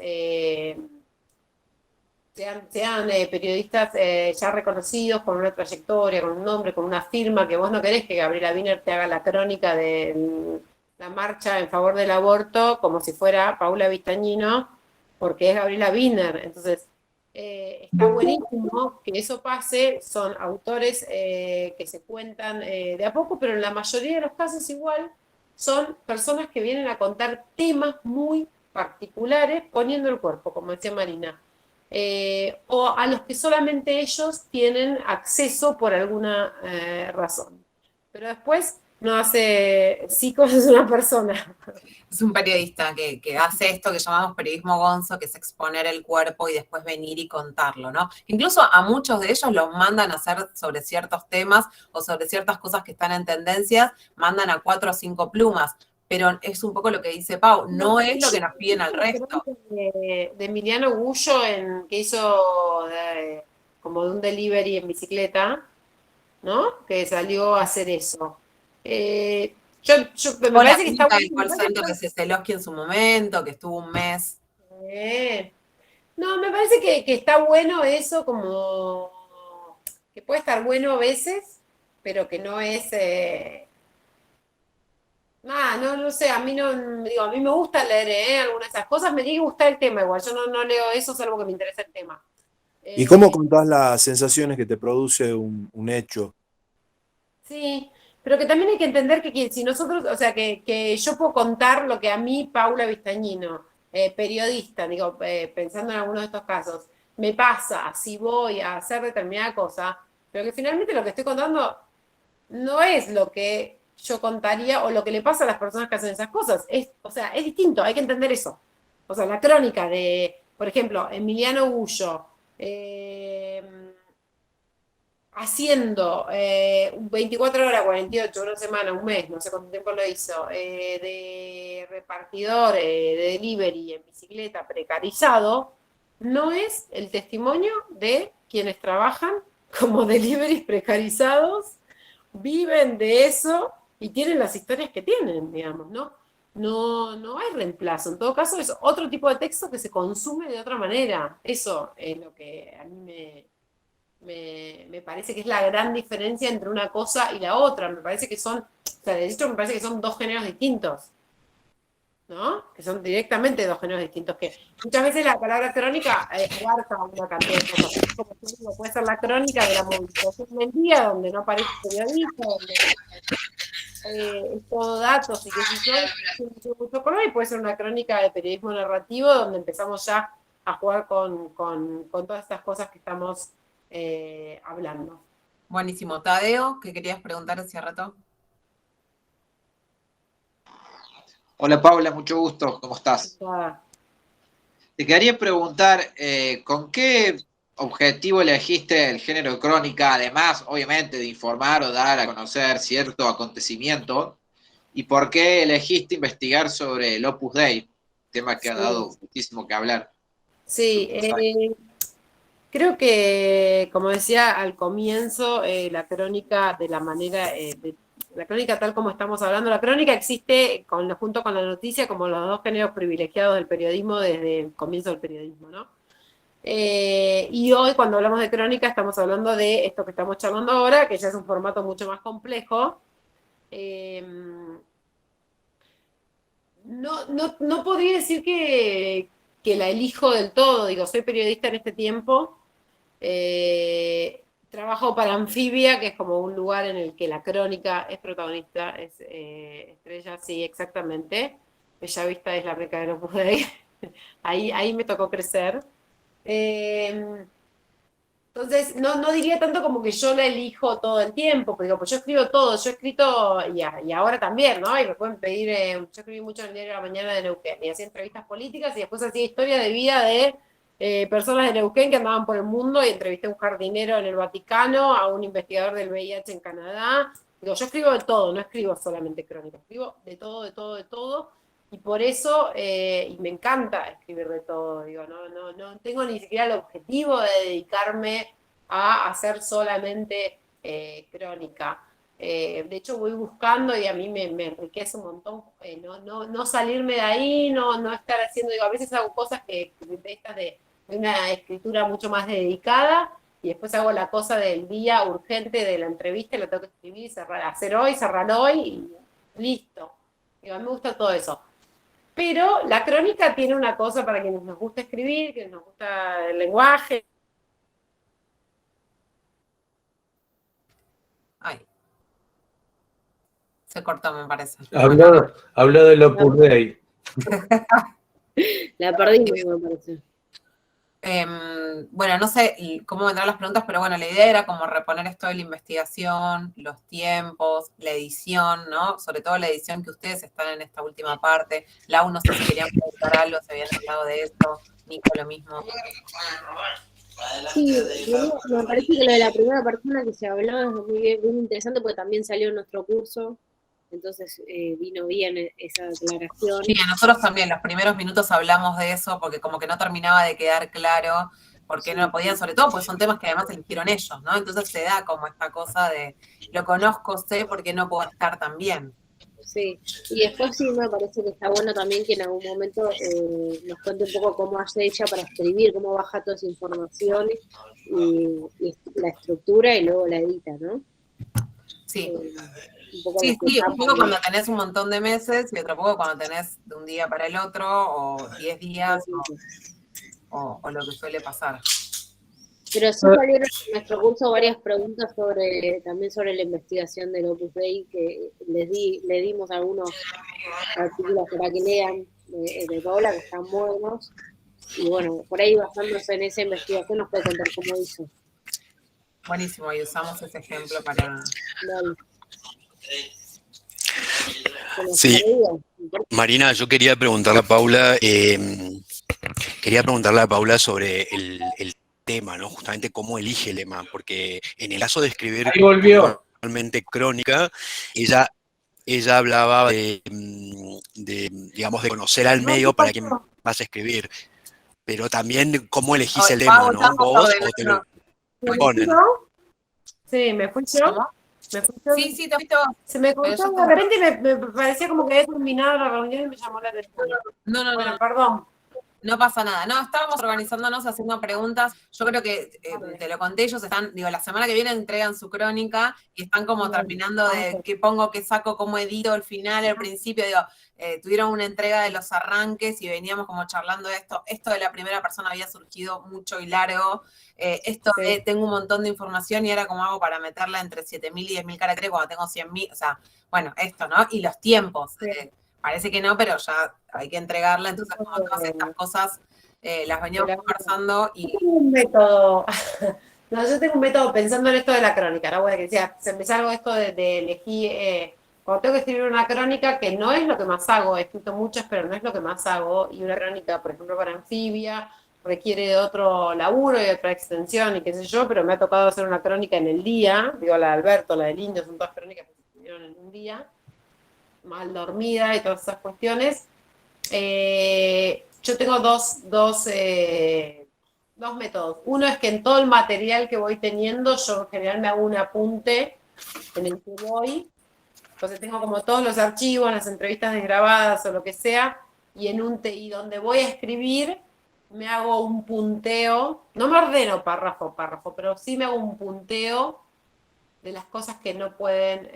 sean periodistas ya reconocidos, con una trayectoria, con un nombre, con una firma, que vos no querés que Gabriela Wiener te haga la crónica de la marcha en favor del aborto como si fuera Paula Vistañino, porque es Gabriela Wiener. Entonces, está buenísimo que eso pase. Son autores que se cuentan de a poco, pero en la mayoría de los casos igual son personas que vienen a contar temas muy particulares poniendo el cuerpo, como decía Marina. O a los que solamente ellos tienen acceso por alguna razón. Pero después no hace, sí, como es una persona. Es un periodista que hace esto que llamamos periodismo gonzo, que es exponer el cuerpo y después venir y contarlo, ¿no? Incluso a muchos de ellos los mandan a hacer sobre ciertos temas o sobre ciertas cosas que están en tendencias, mandan a 4 o 5 plumas, pero es un poco lo que dice Pau, no es lo que nos piden al resto. De Emiliano Gullo, que hizo como de un delivery en bicicleta, ¿no? Que salió a hacer eso. Me O la parece que está clínica del bueno. call center de Ceseloski en su momento, que estuvo un mes. No, me parece que está bueno eso, como que puede estar bueno a veces, pero que no es. No sé, a mí no, digo, a mí me gusta leer algunas de esas cosas, me tiene que gustar el tema igual, yo no leo eso, salvo que me interesa el tema. ¿Y cómo Eh, contás las sensaciones que te produce un hecho? sí, pero que también hay que entender que si nosotros, o sea, que yo puedo contar lo que a mí, Paula Vistañino, periodista, digo, pensando en alguno de estos casos, me pasa si voy a hacer determinada cosa, pero que finalmente lo que estoy contando no es lo que yo contaría o lo que le pasa a las personas que hacen esas cosas. O sea, es distinto, hay que entender eso. O sea, la crónica de, por ejemplo, Emiliano Gullo, haciendo 24 horas, 48, una semana, un mes, no sé cuánto tiempo lo hizo, de repartidor, de delivery en bicicleta precarizado, no es el testimonio de quienes trabajan como deliveries precarizados, viven de eso y tienen las historias que tienen, digamos, ¿no? No hay reemplazo. En todo caso, es otro tipo de texto que se consume de otra manera. Eso es lo que a mí me parece que es la gran diferencia entre una cosa y la otra. Me parece que son, o sea, de hecho me parece que son dos géneros distintos, ¿no? Que son directamente dos géneros distintos, que muchas veces la palabra crónica abarca una cantidad de cosas. Como ejemplo, puede ser la crónica de la movilización del día, donde no aparece periodista, donde es todo datos y qué sé yo, tiene mucho color, y puede ser una crónica de periodismo narrativo, donde empezamos ya a jugar con todas estas cosas que estamos hablando. Buenísimo. Tadeo, ¿qué querías preguntar hace rato? Hola Paula, mucho gusto, ¿cómo estás? Nada. Te quería preguntar, ¿con qué objetivo elegiste el género de crónica, además, obviamente, de informar o dar a conocer cierto acontecimiento? ¿Y por qué elegiste investigar sobre el Opus Dei, tema que ha Sí, dado muchísimo que hablar? sí, creo que, como decía al comienzo, la crónica de la manera, la crónica tal como estamos hablando, la crónica existe junto con la noticia como los dos géneros privilegiados del periodismo desde el comienzo del periodismo, ¿no? Y hoy cuando hablamos de crónica estamos hablando de esto que estamos charlando ahora, que ya es un formato mucho más complejo. No podría decir que la elijo del todo, digo, soy periodista en este tiempo. Trabajo para Anfibia, que es como un lugar en el que la crónica es protagonista, es estrella, sí, exactamente. Bellavista es la meca de los Dei. Ahí me tocó crecer. Entonces, no diría tanto como que yo la elijo todo el tiempo, pero digo, pues yo escribo todo, yo he escrito, y ahora también, ¿no? Y me pueden pedir, yo escribí mucho en el diario de la mañana de Neuquén, y hacía entrevistas políticas, y después hacía historia de vida de personas de Neuquén que andaban por el mundo, y entrevisté a un jardinero en el Vaticano, a un investigador del VIH en Canadá. Digo, yo escribo de todo, no escribo solamente crónica, escribo de todo, de todo, de todo, y por eso, y me encanta escribir de todo, digo, no tengo ni siquiera el objetivo de dedicarme a hacer solamente crónica. De hecho, voy buscando y a mí me enriquece un montón no salirme de ahí, no estar haciendo, digo, a veces hago cosas de estas de una escritura mucho más dedicada, y después hago la cosa del día urgente de la entrevista, y lo tengo que escribir, hacer hoy, cerrar hoy, y listo. Digo, a mí me gusta todo eso. Pero la crónica tiene una cosa para quienes nos gusta escribir, que nos gusta el lenguaje. Ay, se cortó, me parece. Habló del Opus Dei. La perdimos, me parece. Bueno, no sé cómo vendrán las preguntas, pero bueno, la idea era como reponer esto de la investigación, los tiempos, la edición, ¿no? Sobre todo la edición, que ustedes están en esta última parte. Lau, no sé si querían preguntar algo, se habían hablado de esto. Nico, lo mismo. Sí, me parece que lo de la primera persona que se habló es muy interesante, porque también salió en nuestro curso, entonces vino bien esa aclaración. Sí, nosotros también los primeros minutos hablamos de eso, porque como que no terminaba de quedar claro por qué no lo podían, sobre todo porque son temas que además eligieron ellos, ¿no? Entonces se da como esta cosa de, lo conozco, sé por qué no puedo estar tan bien. Sí, y después sí me parece que está bueno también que en algún momento nos cuente un poco cómo hace ella para escribir, cómo baja toda esa información y la estructura y luego la edita, ¿no? Sí. Un poco Sí, las un poco etapas. cuando tenés un montón de meses y otro poco cuando tenés de un día para el otro o 10 días o lo que suele pasar. Pero sí salieron en nuestro curso varias preguntas también sobre la investigación del Opus Dei, que le dimos algunos artículos para que lean de Paola, que están buenos. Y bueno, por ahí basándose en esa investigación nos puede contar cómo hizo. Buenísimo, y usamos ese ejemplo para... Dale. Sí, Marina, yo quería preguntarle a Paula, sobre el tema, ¿no? Justamente cómo elige el lema, porque en el caso de escribir Ahí volvió. puntualmente crónica, ella hablaba digamos, de conocer al medio para quien vas a escribir, pero también cómo elegís el tema, ¿no? ¿Vos o te lo ponen? Sí, me fui yo. ¿Cómo? Me fui yo. Sí, te he visto. Se me cortó, de repente me parecía como que había terminado la reunión y me llamó la atención. No. Bueno, perdón. No pasa nada. No, estábamos organizándonos, haciendo preguntas. Yo creo que, te lo conté, ellos están, la semana que viene entregan su crónica y están como terminando de qué pongo, qué saco, cómo edito el final, el principio. Tuvieron una entrega de los arranques y veníamos como charlando de esto. Esto de la primera persona había surgido mucho y largo. Esto de tengo un montón de información y ahora cómo hago para meterla entre 7.000 y 10.000 caracteres cuando tengo 100.000. O sea, bueno, esto, ¿no? Y los tiempos. Parece que no, pero ya hay que entregarla, entonces como todas estas cosas las veníamos conversando y... Tengo un método, yo tengo un método pensando en esto de la crónica, ¿no? Bueno, que decía, se me salgo esto de elegir, cuando tengo que escribir una crónica, que no es lo que más hago, he escrito muchas, pero no es lo que más hago, y una crónica, por ejemplo, para Anfibia, requiere de otro laburo y otra extensión y qué sé yo, pero me ha tocado hacer una crónica en el día, digo, la de Alberto, la del Indio, son todas crónicas que se escribieron en un día, mal dormida y todas esas cuestiones. Yo tengo dos métodos. Uno es que en todo el material que voy teniendo, yo en general me hago un apunte en el que voy. Entonces tengo como todos los archivos, las entrevistas desgrabadas o lo que sea, y donde voy a escribir, me hago un punteo. No me ordeno párrafo a párrafo, pero sí me hago un punteo de las cosas que no pueden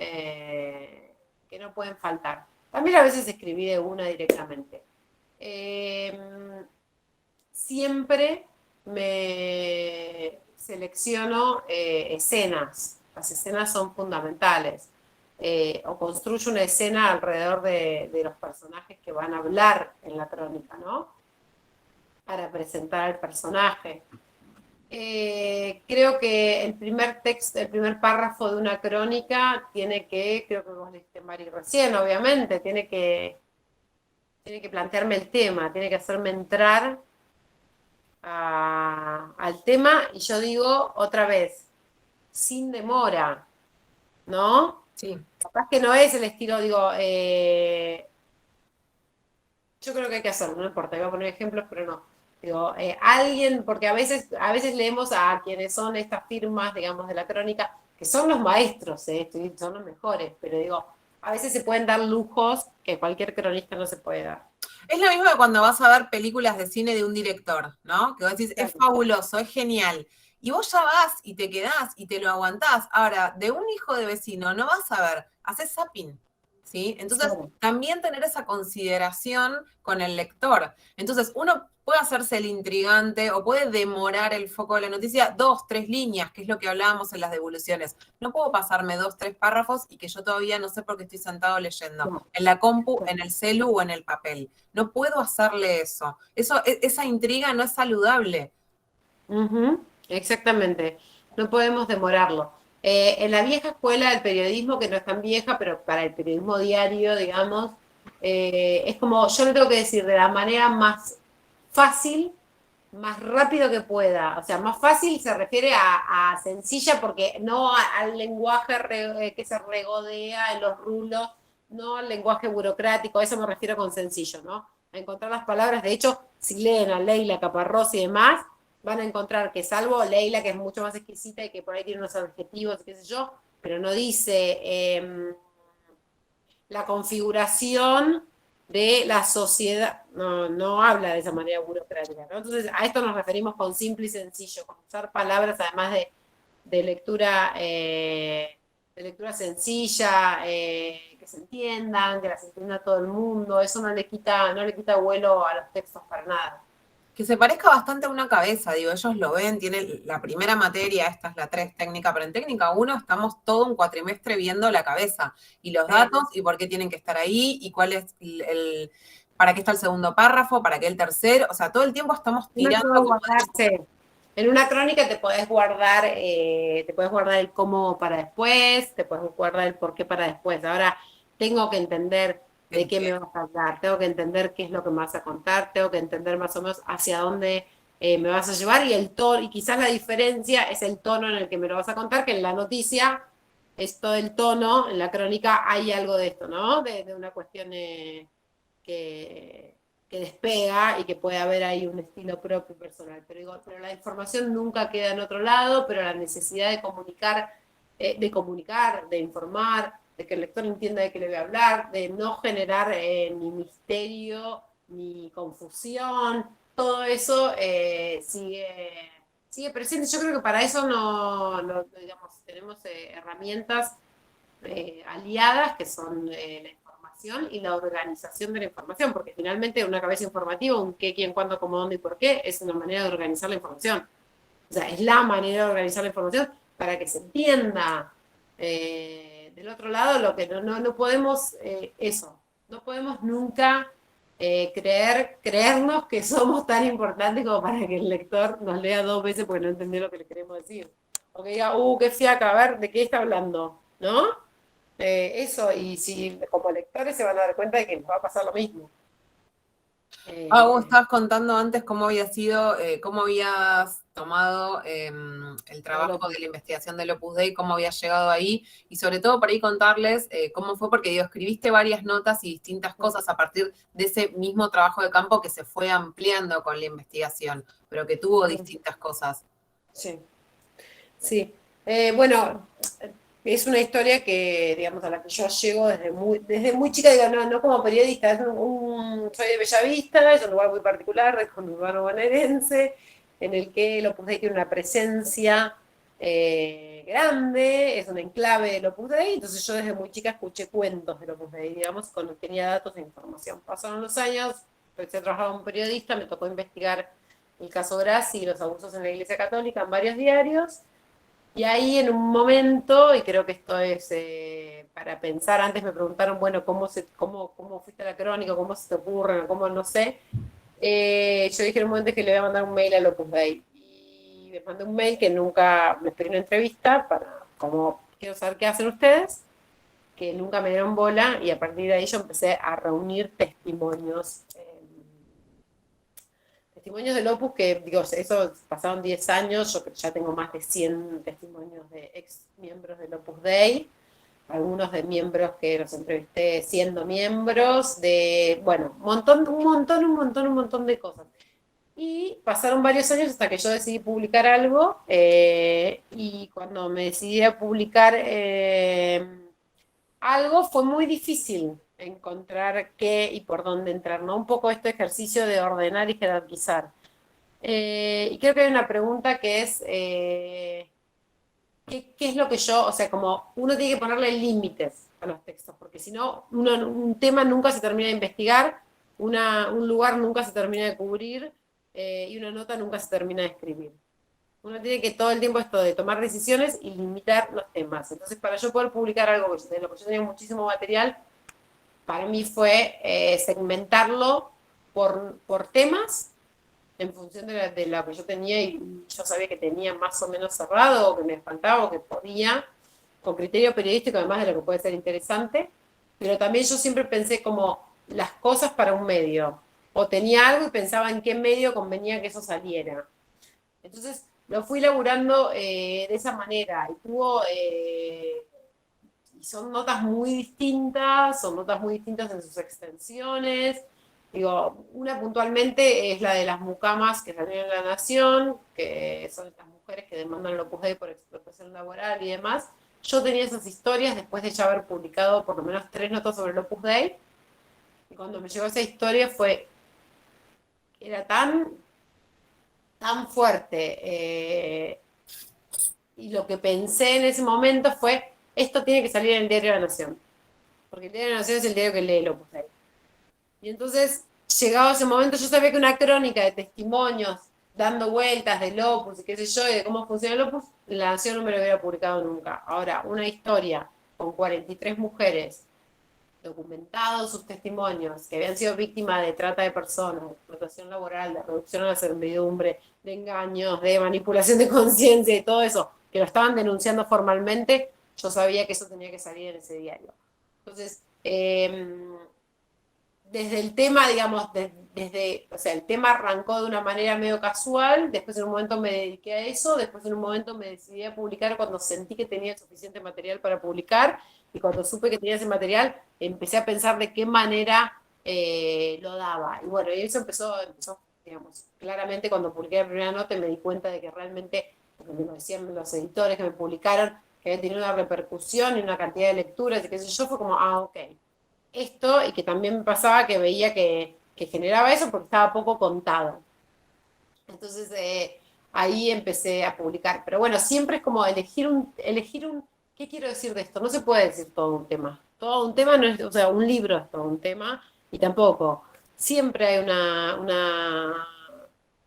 faltar. También a veces escribí de una directamente. Siempre me selecciono escenas. Las escenas son fundamentales. O construyo una escena alrededor de los personajes que van a hablar en la crónica, ¿no? Para presentar al personaje. Creo que el primer párrafo de una crónica tiene que, creo que vos leíste Mari recién, obviamente, tiene que plantearme el tema, tiene que hacerme entrar al tema, y yo digo otra vez, sin demora, ¿no? Sí. Capaz que no es el estilo, digo, yo creo que hay que hacerlo, no importa, voy a poner ejemplos, pero no. Digo, alguien, porque a veces leemos a quienes son estas firmas, digamos, de la crónica, que son los maestros, son los mejores, pero digo, a veces se pueden dar lujos que cualquier cronista no se puede dar. Es lo mismo que cuando vas a ver películas de cine de un director, ¿no? Que vos decís, es fabuloso, es genial. Y vos ya vas y te quedás y te lo aguantás. Ahora, de un hijo de vecino no vas a ver, haces zapping, ¿sí? Entonces, también tener esa consideración con el lector. Entonces, uno puede hacerse el intrigante o puede demorar el foco de la noticia 2, 3 líneas, que es lo que hablábamos en las devoluciones. No puedo pasarme 2, 3 párrafos y que yo todavía no sé por qué estoy sentado leyendo. En la compu, en el celu o en el papel. No puedo hacerle eso. Esa intriga no es saludable. Exactamente. No podemos demorarlo. En la vieja escuela del periodismo, que no es tan vieja, pero para el periodismo diario, digamos, es como, yo le tengo que decir de la manera más fácil, más rápido que pueda. O sea, más fácil se refiere a sencilla, porque no al lenguaje que se regodea en los rulos, no al lenguaje burocrático, a eso me refiero con sencillo, ¿no? A encontrar las palabras. De hecho, si leen a Leila Caparrós y demás, van a encontrar que, salvo Leila, que es mucho más exquisita y que por ahí tiene unos adjetivos, qué sé yo, pero no dice la configuración de la sociedad, no habla de esa manera burocrática, ¿no? Entonces, a esto nos referimos con simple y sencillo, con usar palabras además de lectura sencilla, que se entiendan, que las entienda todo el mundo. Eso no le quita vuelo a los textos para nada. Que se parezca bastante a una cabeza, digo, ellos lo ven, tienen la primera materia, esta es la 3 técnica, pero en técnica 1 estamos todo un cuatrimestre viendo la cabeza y los datos y por qué tienen que estar ahí y cuál es para qué está el segundo párrafo, para qué el tercero, o sea, todo el tiempo estamos tirando. En una crónica te podés guardar el cómo para después, te podés guardar el por qué para después. Ahora tengo que entender de qué me vas a hablar, tengo que entender qué es lo que me vas a contar, tengo que entender más o menos hacia dónde me vas a llevar, y el tono, y quizás la diferencia es el tono en el que me lo vas a contar, que en la noticia es todo el tono, en la crónica hay algo de esto, ¿no? De una cuestión que despega y que puede haber ahí un estilo propio personal. Pero la información nunca queda en otro lado, pero la necesidad de comunicar, de informar, de que el lector entienda de qué le voy a hablar, de no generar ni misterio, ni confusión, todo eso sigue presente. Yo creo que para eso digamos, tenemos herramientas aliadas que son la información y la organización de la información, porque finalmente una cabeza informativa, un qué, quién, cuándo, cómo, dónde y por qué, es una manera de organizar la información. O sea, es la manera de organizar la información para que se entienda. Del otro lado, lo que no podemos, no podemos nunca creernos que somos tan importantes como para que el lector nos lea 2 veces porque no entendió lo que le queremos decir. O que diga, qué fiaca, a ver, ¿de qué está hablando? ¿No? Eso, y si como lectores se van a dar cuenta de que va a pasar lo mismo. Vos estabas contando antes cómo había sido, cómo habías tomado el trabajo de la investigación del Opus Dei, cómo habías llegado ahí, y sobre todo por ahí contarles cómo fue, porque digo, escribiste varias notas y distintas cosas a partir de ese mismo trabajo de campo que se fue ampliando con la investigación, pero que tuvo distintas cosas. Sí. Sí. Bueno, es una historia que, digamos, a la que yo llego desde muy chica, digo, no como periodista, soy de Bellavista, es un lugar muy particular, de conurbano bonaerense, en el que el Opus Dei tiene una presencia grande, es un enclave del Opus Dei, entonces yo desde muy chica escuché cuentos del Opus Dei, digamos, cuando tenía datos e información. Pasaron los años, empecé a trabajar como periodista, me tocó investigar el caso Grassi y los abusos en la Iglesia Católica en varios diarios. Y ahí en un momento, y creo que esto es para pensar, antes me preguntaron, bueno, ¿cómo fuiste a la crónica? ¿Cómo se te ocurre? ¿Cómo no sé? Yo dije en un momento que le voy a mandar un mail al Opus Dei. Y me mandé un mail que nunca me pedí una entrevista como quiero saber qué hacen ustedes, que nunca me dieron bola, y a partir de ahí yo empecé a reunir testimonios del Opus, que digo, eso pasaron 10 años, yo ya tengo más de 100 testimonios de ex miembros del Opus Dei, algunos de miembros que los entrevisté siendo miembros, un montón de cosas. Y pasaron varios años hasta que yo decidí publicar algo, y cuando me decidí a publicar algo fue muy difícil encontrar qué y por dónde entrar, ¿no? Un poco este ejercicio de ordenar y jerarquizar. Y creo que hay una pregunta que es, ¿qué es lo que o sea, como uno tiene que ponerle límites a los textos, porque si no, un tema nunca se termina de investigar, un lugar nunca se termina de cubrir, y una nota nunca se termina de escribir. Uno tiene que todo el tiempo esto de tomar decisiones y limitar los temas. Entonces, para yo poder publicar algo de lo que yo tenía muchísimo material, para mí fue segmentarlo por temas en función de lo que yo tenía, y yo sabía que tenía más o menos cerrado, o que me faltaba, o que podía, con criterio periodístico, además de lo que puede ser interesante, pero también yo siempre pensé como las cosas para un medio, o tenía algo y pensaba en qué medio convenía que eso saliera. Entonces, lo fui laburando de esa manera, y son notas muy distintas en sus extensiones, Digo, una puntualmente es la de las mucamas que salieron en La Nación, que son estas mujeres que demandan el Opus Dei por explotación laboral y demás. Yo tenía esas historias después de ya haber publicado por lo menos 3 notas sobre el Opus Dei. Y cuando me llegó esa historia era tan fuerte. Y lo que pensé en ese momento fue, esto tiene que salir en el Diario de la Nación. Porque el Diario de la Nación es el diario que lee el Opus Dei. Y entonces, llegado ese momento, yo sabía que una crónica de testimonios dando vueltas del Opus y qué sé yo, y de cómo funciona el Opus, La Nación no me lo hubiera publicado nunca. Ahora, una historia con 43 mujeres, documentados sus testimonios, que habían sido víctimas de trata de personas, de explotación laboral, de reducción a la servidumbre, de engaños, de manipulación de conciencia y todo eso, que lo estaban denunciando formalmente, yo sabía que eso tenía que salir en ese diario. Entonces, desde el tema, digamos, o sea, el tema arrancó de una manera medio casual, después en un momento me dediqué a eso, después en un momento me decidí a publicar cuando sentí que tenía suficiente material para publicar, y cuando supe que tenía ese material, empecé a pensar de qué manera lo daba. Y bueno, y eso empezó, digamos, claramente cuando publiqué la primera nota me di cuenta de que realmente, porque me lo decían los editores que me publicaron, que había tenido una repercusión y una cantidad de lecturas, y qué sé yo, fue como, ok. Esto, y que también me pasaba que veía que generaba eso porque estaba poco contado. Entonces ahí empecé a publicar. Pero bueno, siempre es como elegir un, ¿qué quiero decir de esto? No se puede decir todo un tema. Todo un tema no es, o sea, un libro es todo un tema, y tampoco. Siempre hay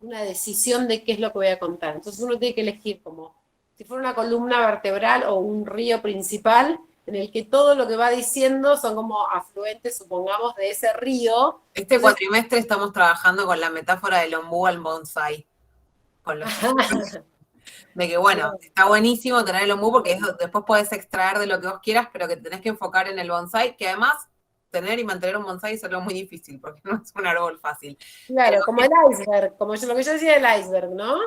una decisión de qué es lo que voy a contar. Entonces uno tiene que elegir como si fuera una columna vertebral o un río principal, en el que todo lo que va diciendo son como afluentes, supongamos, de ese río. Este cuatrimestre estamos trabajando con la metáfora del ombú al bonsai. Con los de que, bueno, está buenísimo tener el ombú porque después podés extraer de lo que vos quieras, pero que tenés que enfocar en el bonsai, que además tener y mantener un bonsai es algo muy difícil, porque no es un árbol fácil. Claro, como el iceberg, como lo que yo decía del iceberg, ¿no?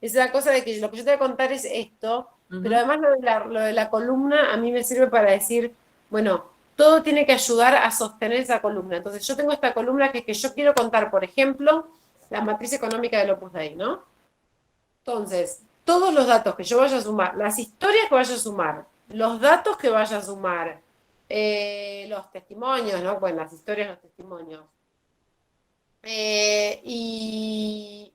Esa cosa de que lo que yo te voy a contar es esto, pero además lo de la columna a mí me sirve para decir, bueno, todo tiene que ayudar a sostener esa columna. Entonces yo tengo esta columna que yo quiero contar, por ejemplo, la matriz económica del Opus Dei, ¿no? Entonces, todos los datos que yo vaya a sumar, las historias que vaya a sumar, los datos que vaya a sumar, los testimonios, ¿no? Bueno, las historias, los testimonios. Y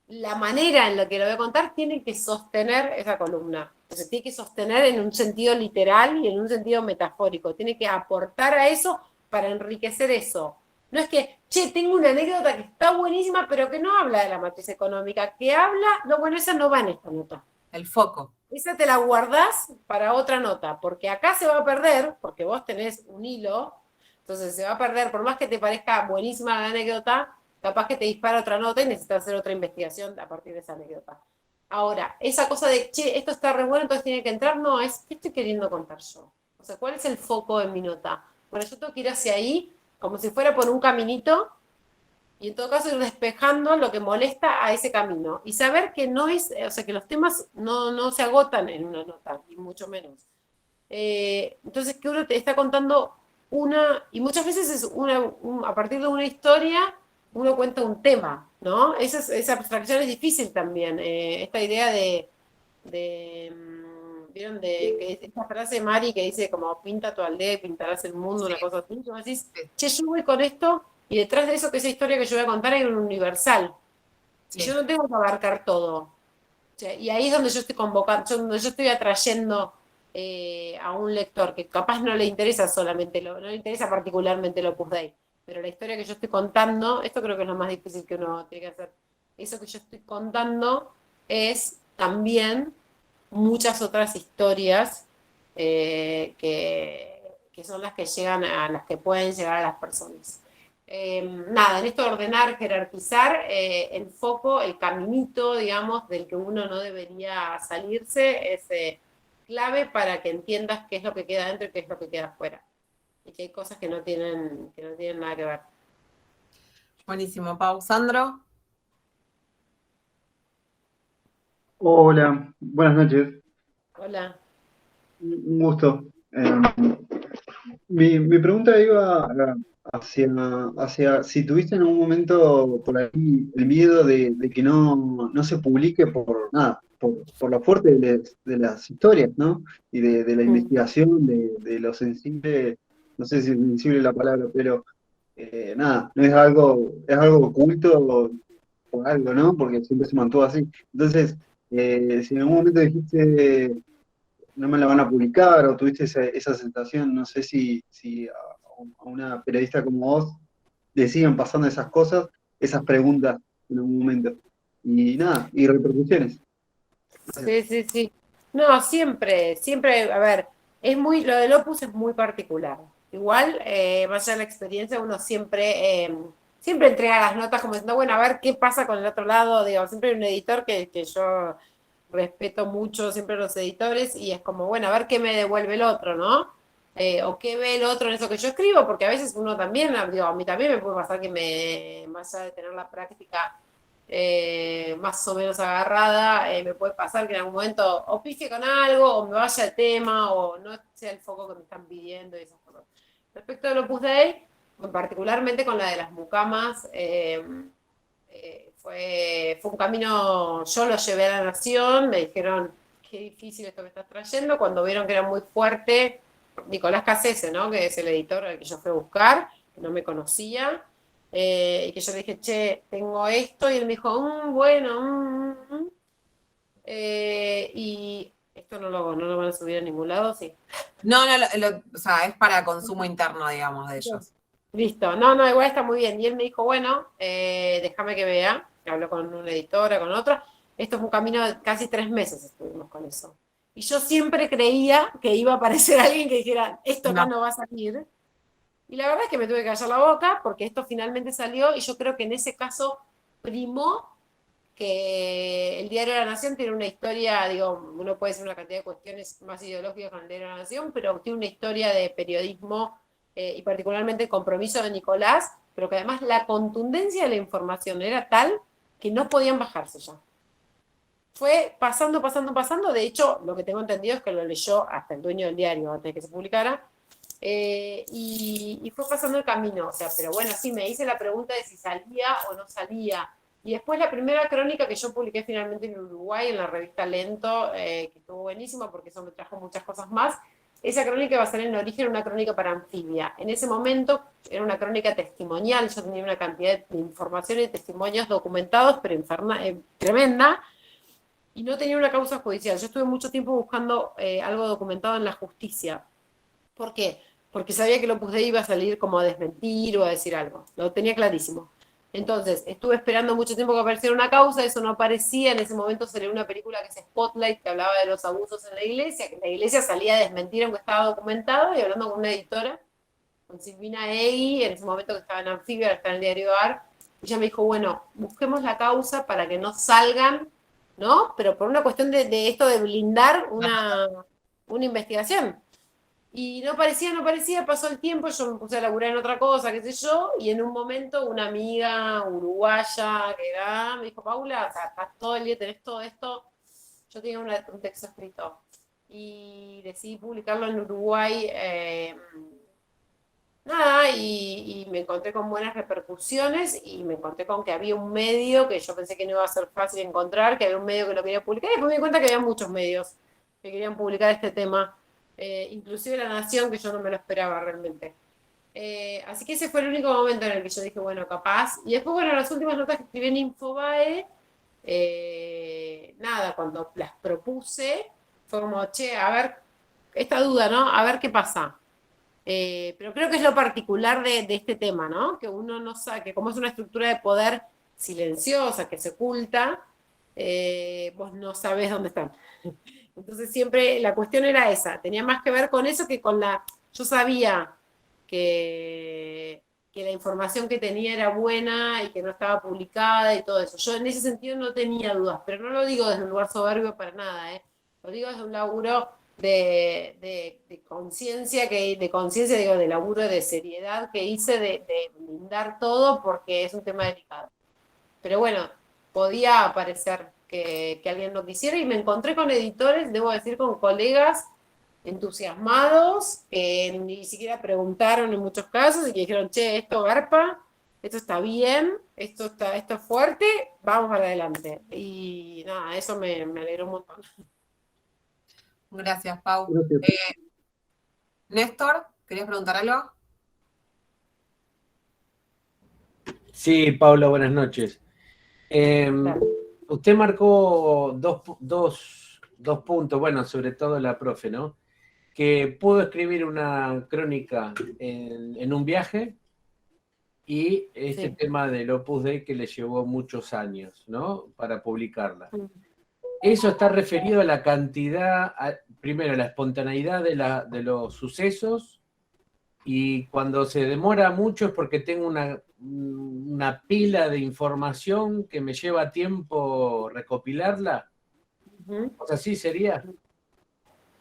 la manera en la que lo voy a contar tiene que sostener esa columna. Entonces tiene que sostener en un sentido literal y en un sentido metafórico. Tiene que aportar a eso para enriquecer eso. No es que, che, tengo una anécdota que está buenísima, pero que no habla de la matriz económica, que habla, no, bueno, esa no va en esta nota. El foco. Esa te la guardás para otra nota, porque acá se va a perder, porque vos tenés un hilo, entonces se va a perder, por más que te parezca buenísima la anécdota, capaz que te dispara otra nota y necesitas hacer otra investigación a partir de esa anécdota. Ahora, esa cosa de, che, esto está re bueno, entonces tiene que entrar, no, es, ¿qué estoy queriendo contar yo? O sea, ¿cuál es el foco en mi nota? Bueno, yo tengo que ir hacia ahí, como si fuera por un caminito, y en todo caso ir despejando lo que molesta a ese camino. Y saber que no es, o sea, que los temas no se agotan en una nota, ni mucho menos. Entonces, que uno te está contando y muchas veces es a partir de una historia, uno cuenta un tema, ¿no? Esa abstracción es difícil también. Esta idea ¿vieron? Que esta frase de Mari que dice como pinta tu aldea y pintarás el mundo, una cosa así. Tú decís, che, yo voy con esto y detrás de eso, que esa historia que yo voy a contar, hay un universal. Sí. Y yo no tengo que abarcar todo. O sea, y ahí es donde yo estoy convocando, donde yo estoy atrayendo a un lector que capaz no le interesa solamente, no le interesa particularmente el Opus Dei, pero la historia que yo estoy contando, esto creo que es lo más difícil que uno tiene que hacer. Eso que yo estoy contando es también muchas otras historias que son las que llegan a las que pueden llegar a las personas. Nada, en esto de ordenar, jerarquizar, el foco, el caminito, digamos, del que uno no debería salirse, es clave para que entiendas qué es lo que queda dentro y qué es lo que queda afuera. Y que hay cosas que no tienen nada que ver. Buenísimo, Pau. Sandro. Hola, buenas noches. Hola. Un gusto. Mi pregunta iba hacia, hacia si tuviste en algún momento por ahí el miedo de que no se publique por nada, por lo fuerte de las historias, ¿no? Y de la Mm. investigación, de lo sensible, no sé si es sensible la palabra, pero nada, no es algo oculto por algo, ¿no? Porque siempre se mantuvo así. Entonces, si en algún momento dijiste no me la van a publicar o tuviste esa sensación, no sé si a una periodista como vos le siguen pasando esas cosas, esas preguntas en algún momento. Y nada, y repercusiones. Sí, sí, sí. No, siempre, a ver, lo del Opus es muy particular. Igual, más allá de la experiencia, uno siempre entrega las notas como diciendo, bueno, a ver qué pasa con el otro lado. Digo, siempre hay un editor que yo respeto mucho, siempre los editores, y es como, bueno, a ver qué me devuelve el otro, ¿no? O qué ve el otro en eso que yo escribo, porque a veces uno también, digo, a mí también me puede pasar más allá de tener la práctica más o menos agarrada, me puede pasar que en algún momento o pije con algo, o me vaya el tema, o no sea el foco que me están pidiendo y esas cosas. Respecto del Opus Dei, particularmente con la de las mucamas, fue un camino, yo lo llevé a la Nación, me dijeron, qué difícil esto que estás trayendo, cuando vieron que era muy fuerte, Nicolás Cassese, ¿no? Que es el editor al que yo fui a buscar, que no me conocía, y que yo le dije, che, tengo esto, y él me dijo, bueno, y esto no lo van a subir a ningún lado, sí. No, o sea, es para consumo interno, digamos, de ellos. Listo, no, igual está muy bien. Y él me dijo, bueno, déjame que vea, habló con una editora, con otra. Esto es un camino de casi 3 meses estuvimos con eso. Y yo siempre creía que iba a aparecer alguien que dijera, esto acá no va a salir. Y la verdad es que me tuve que callar la boca porque esto finalmente salió y yo creo que en ese caso primó que el Diario de la Nación tiene una historia, digo, uno puede decir una cantidad de cuestiones más ideológicas con el Diario de la Nación, pero tiene una historia de periodismo y particularmente el compromiso de Nicolás, pero que además la contundencia de la información era tal que no podían bajarse ya. Fue pasando, de hecho, lo que tengo entendido es que lo leyó hasta el dueño del diario antes de que se publicara, y fue pasando el camino, o sea, pero bueno, sí, me hice la pregunta de si salía o no salía. Y después la primera crónica que yo publiqué finalmente en Uruguay, en la revista Lento, que estuvo buenísima porque eso me trajo muchas cosas más, esa crónica va a ser en origen una crónica para Anfibia. En ese momento era una crónica testimonial, yo tenía una cantidad de información y testimonios documentados, pero tremenda, y no tenía una causa judicial. Yo estuve mucho tiempo buscando algo documentado en la justicia. ¿Por qué? Porque sabía que el Opus Dei iba a salir como a desmentir o a decir algo. Lo tenía clarísimo. Entonces, estuve esperando mucho tiempo que apareciera una causa, eso no aparecía. En ese momento salió una película que es Spotlight, que hablaba de los abusos en la iglesia, que la iglesia salía a desmentir aunque estaba documentado, y hablando con una editora, con Silvina Egui, en ese momento que estaba en Anfibia, ahora está en el diario AR, ella me dijo, bueno, busquemos la causa para que no salgan, ¿no? Pero por una cuestión de esto de blindar una investigación. Y no parecía, pasó el tiempo, yo me puse a laburar en otra cosa, qué sé yo, y en un momento una amiga uruguaya que era, me dijo, Paula, o sea, estás todo el día, tenés todo esto. Yo tenía un texto escrito y decidí publicarlo en Uruguay, nada, y me encontré con buenas repercusiones y me encontré con que había un medio que yo pensé que no iba a ser fácil encontrar, que había un medio que lo quería publicar, y después me di cuenta que había muchos medios que querían publicar este tema. Inclusive La Nación, que yo no me lo esperaba realmente. Así que ese fue el único momento en el que yo dije, bueno, capaz. Y después, bueno, las últimas notas que escribí en Infobae, nada, cuando las propuse, fue como, che, a ver, esta duda, ¿no? A ver qué pasa. Pero creo que es lo particular de este tema, ¿no? Que uno no sabe, que como es una estructura de poder silenciosa, que se oculta, vos no sabés dónde están. Entonces siempre la cuestión era esa, tenía más que ver con eso que con yo sabía que la información que tenía era buena y que no estaba publicada y todo eso. Yo en ese sentido no tenía dudas, pero no lo digo desde un lugar soberbio para nada, lo digo desde un laburo de conciencia, digo, de laburo de seriedad que hice de blindar todo porque es un tema delicado. Pero bueno, podía aparecer que alguien lo quisiera y me encontré con editores, debo decir, con colegas entusiasmados, que ni siquiera preguntaron en muchos casos y que dijeron, che, esto garpa, esto está bien, esto es fuerte, vamos para adelante. Y nada, eso me alegró un montón. Gracias, Pau. Gracias. Néstor, ¿querías preguntar algo? Sí, Paula, buenas noches. Claro. Usted marcó dos puntos, bueno, sobre todo la profe, ¿no? Que pudo escribir una crónica en un viaje y este Sí. tema del Opus Dei que le llevó muchos años, ¿no? Para publicarla. Mm. Eso está referido a la cantidad, primero, a la espontaneidad de los sucesos, y cuando se demora mucho es porque tengo una pila de información que me lleva tiempo recopilarla. Ujú. O sea, ¿sí sería?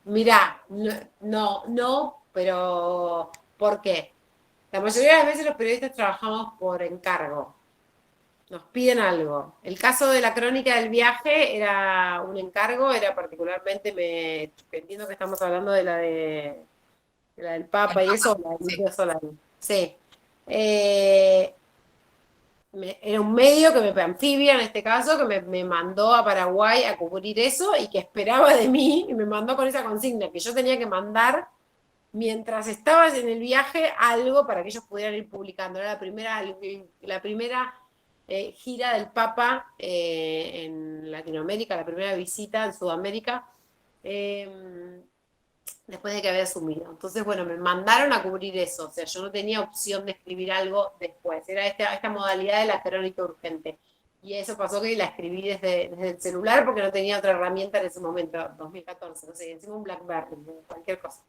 Mirá, no, pero ¿por qué? La mayoría de las veces los periodistas trabajamos por encargo. Nos piden algo. El caso de la crónica del viaje era un encargo, era particularmente, entiendo que estamos hablando de la del Papa y eso, la de Lucio Solari. Sí. Era un medio Anfibia en este caso, que me mandó a Paraguay a cubrir eso y que esperaba de mí, y me mandó con esa consigna, que yo tenía que mandar mientras estabas en el viaje algo para que ellos pudieran ir publicando. Era la primera gira del Papa en Latinoamérica, la primera visita en Sudamérica, después de que había asumido. Entonces, bueno, me mandaron a cubrir eso, o sea, yo no tenía opción de escribir algo después, era esta modalidad de la crónica urgente. Y eso pasó que la escribí desde el celular porque no tenía otra herramienta en ese momento, 2014, no sé, encima un BlackBerry, cualquier cosa.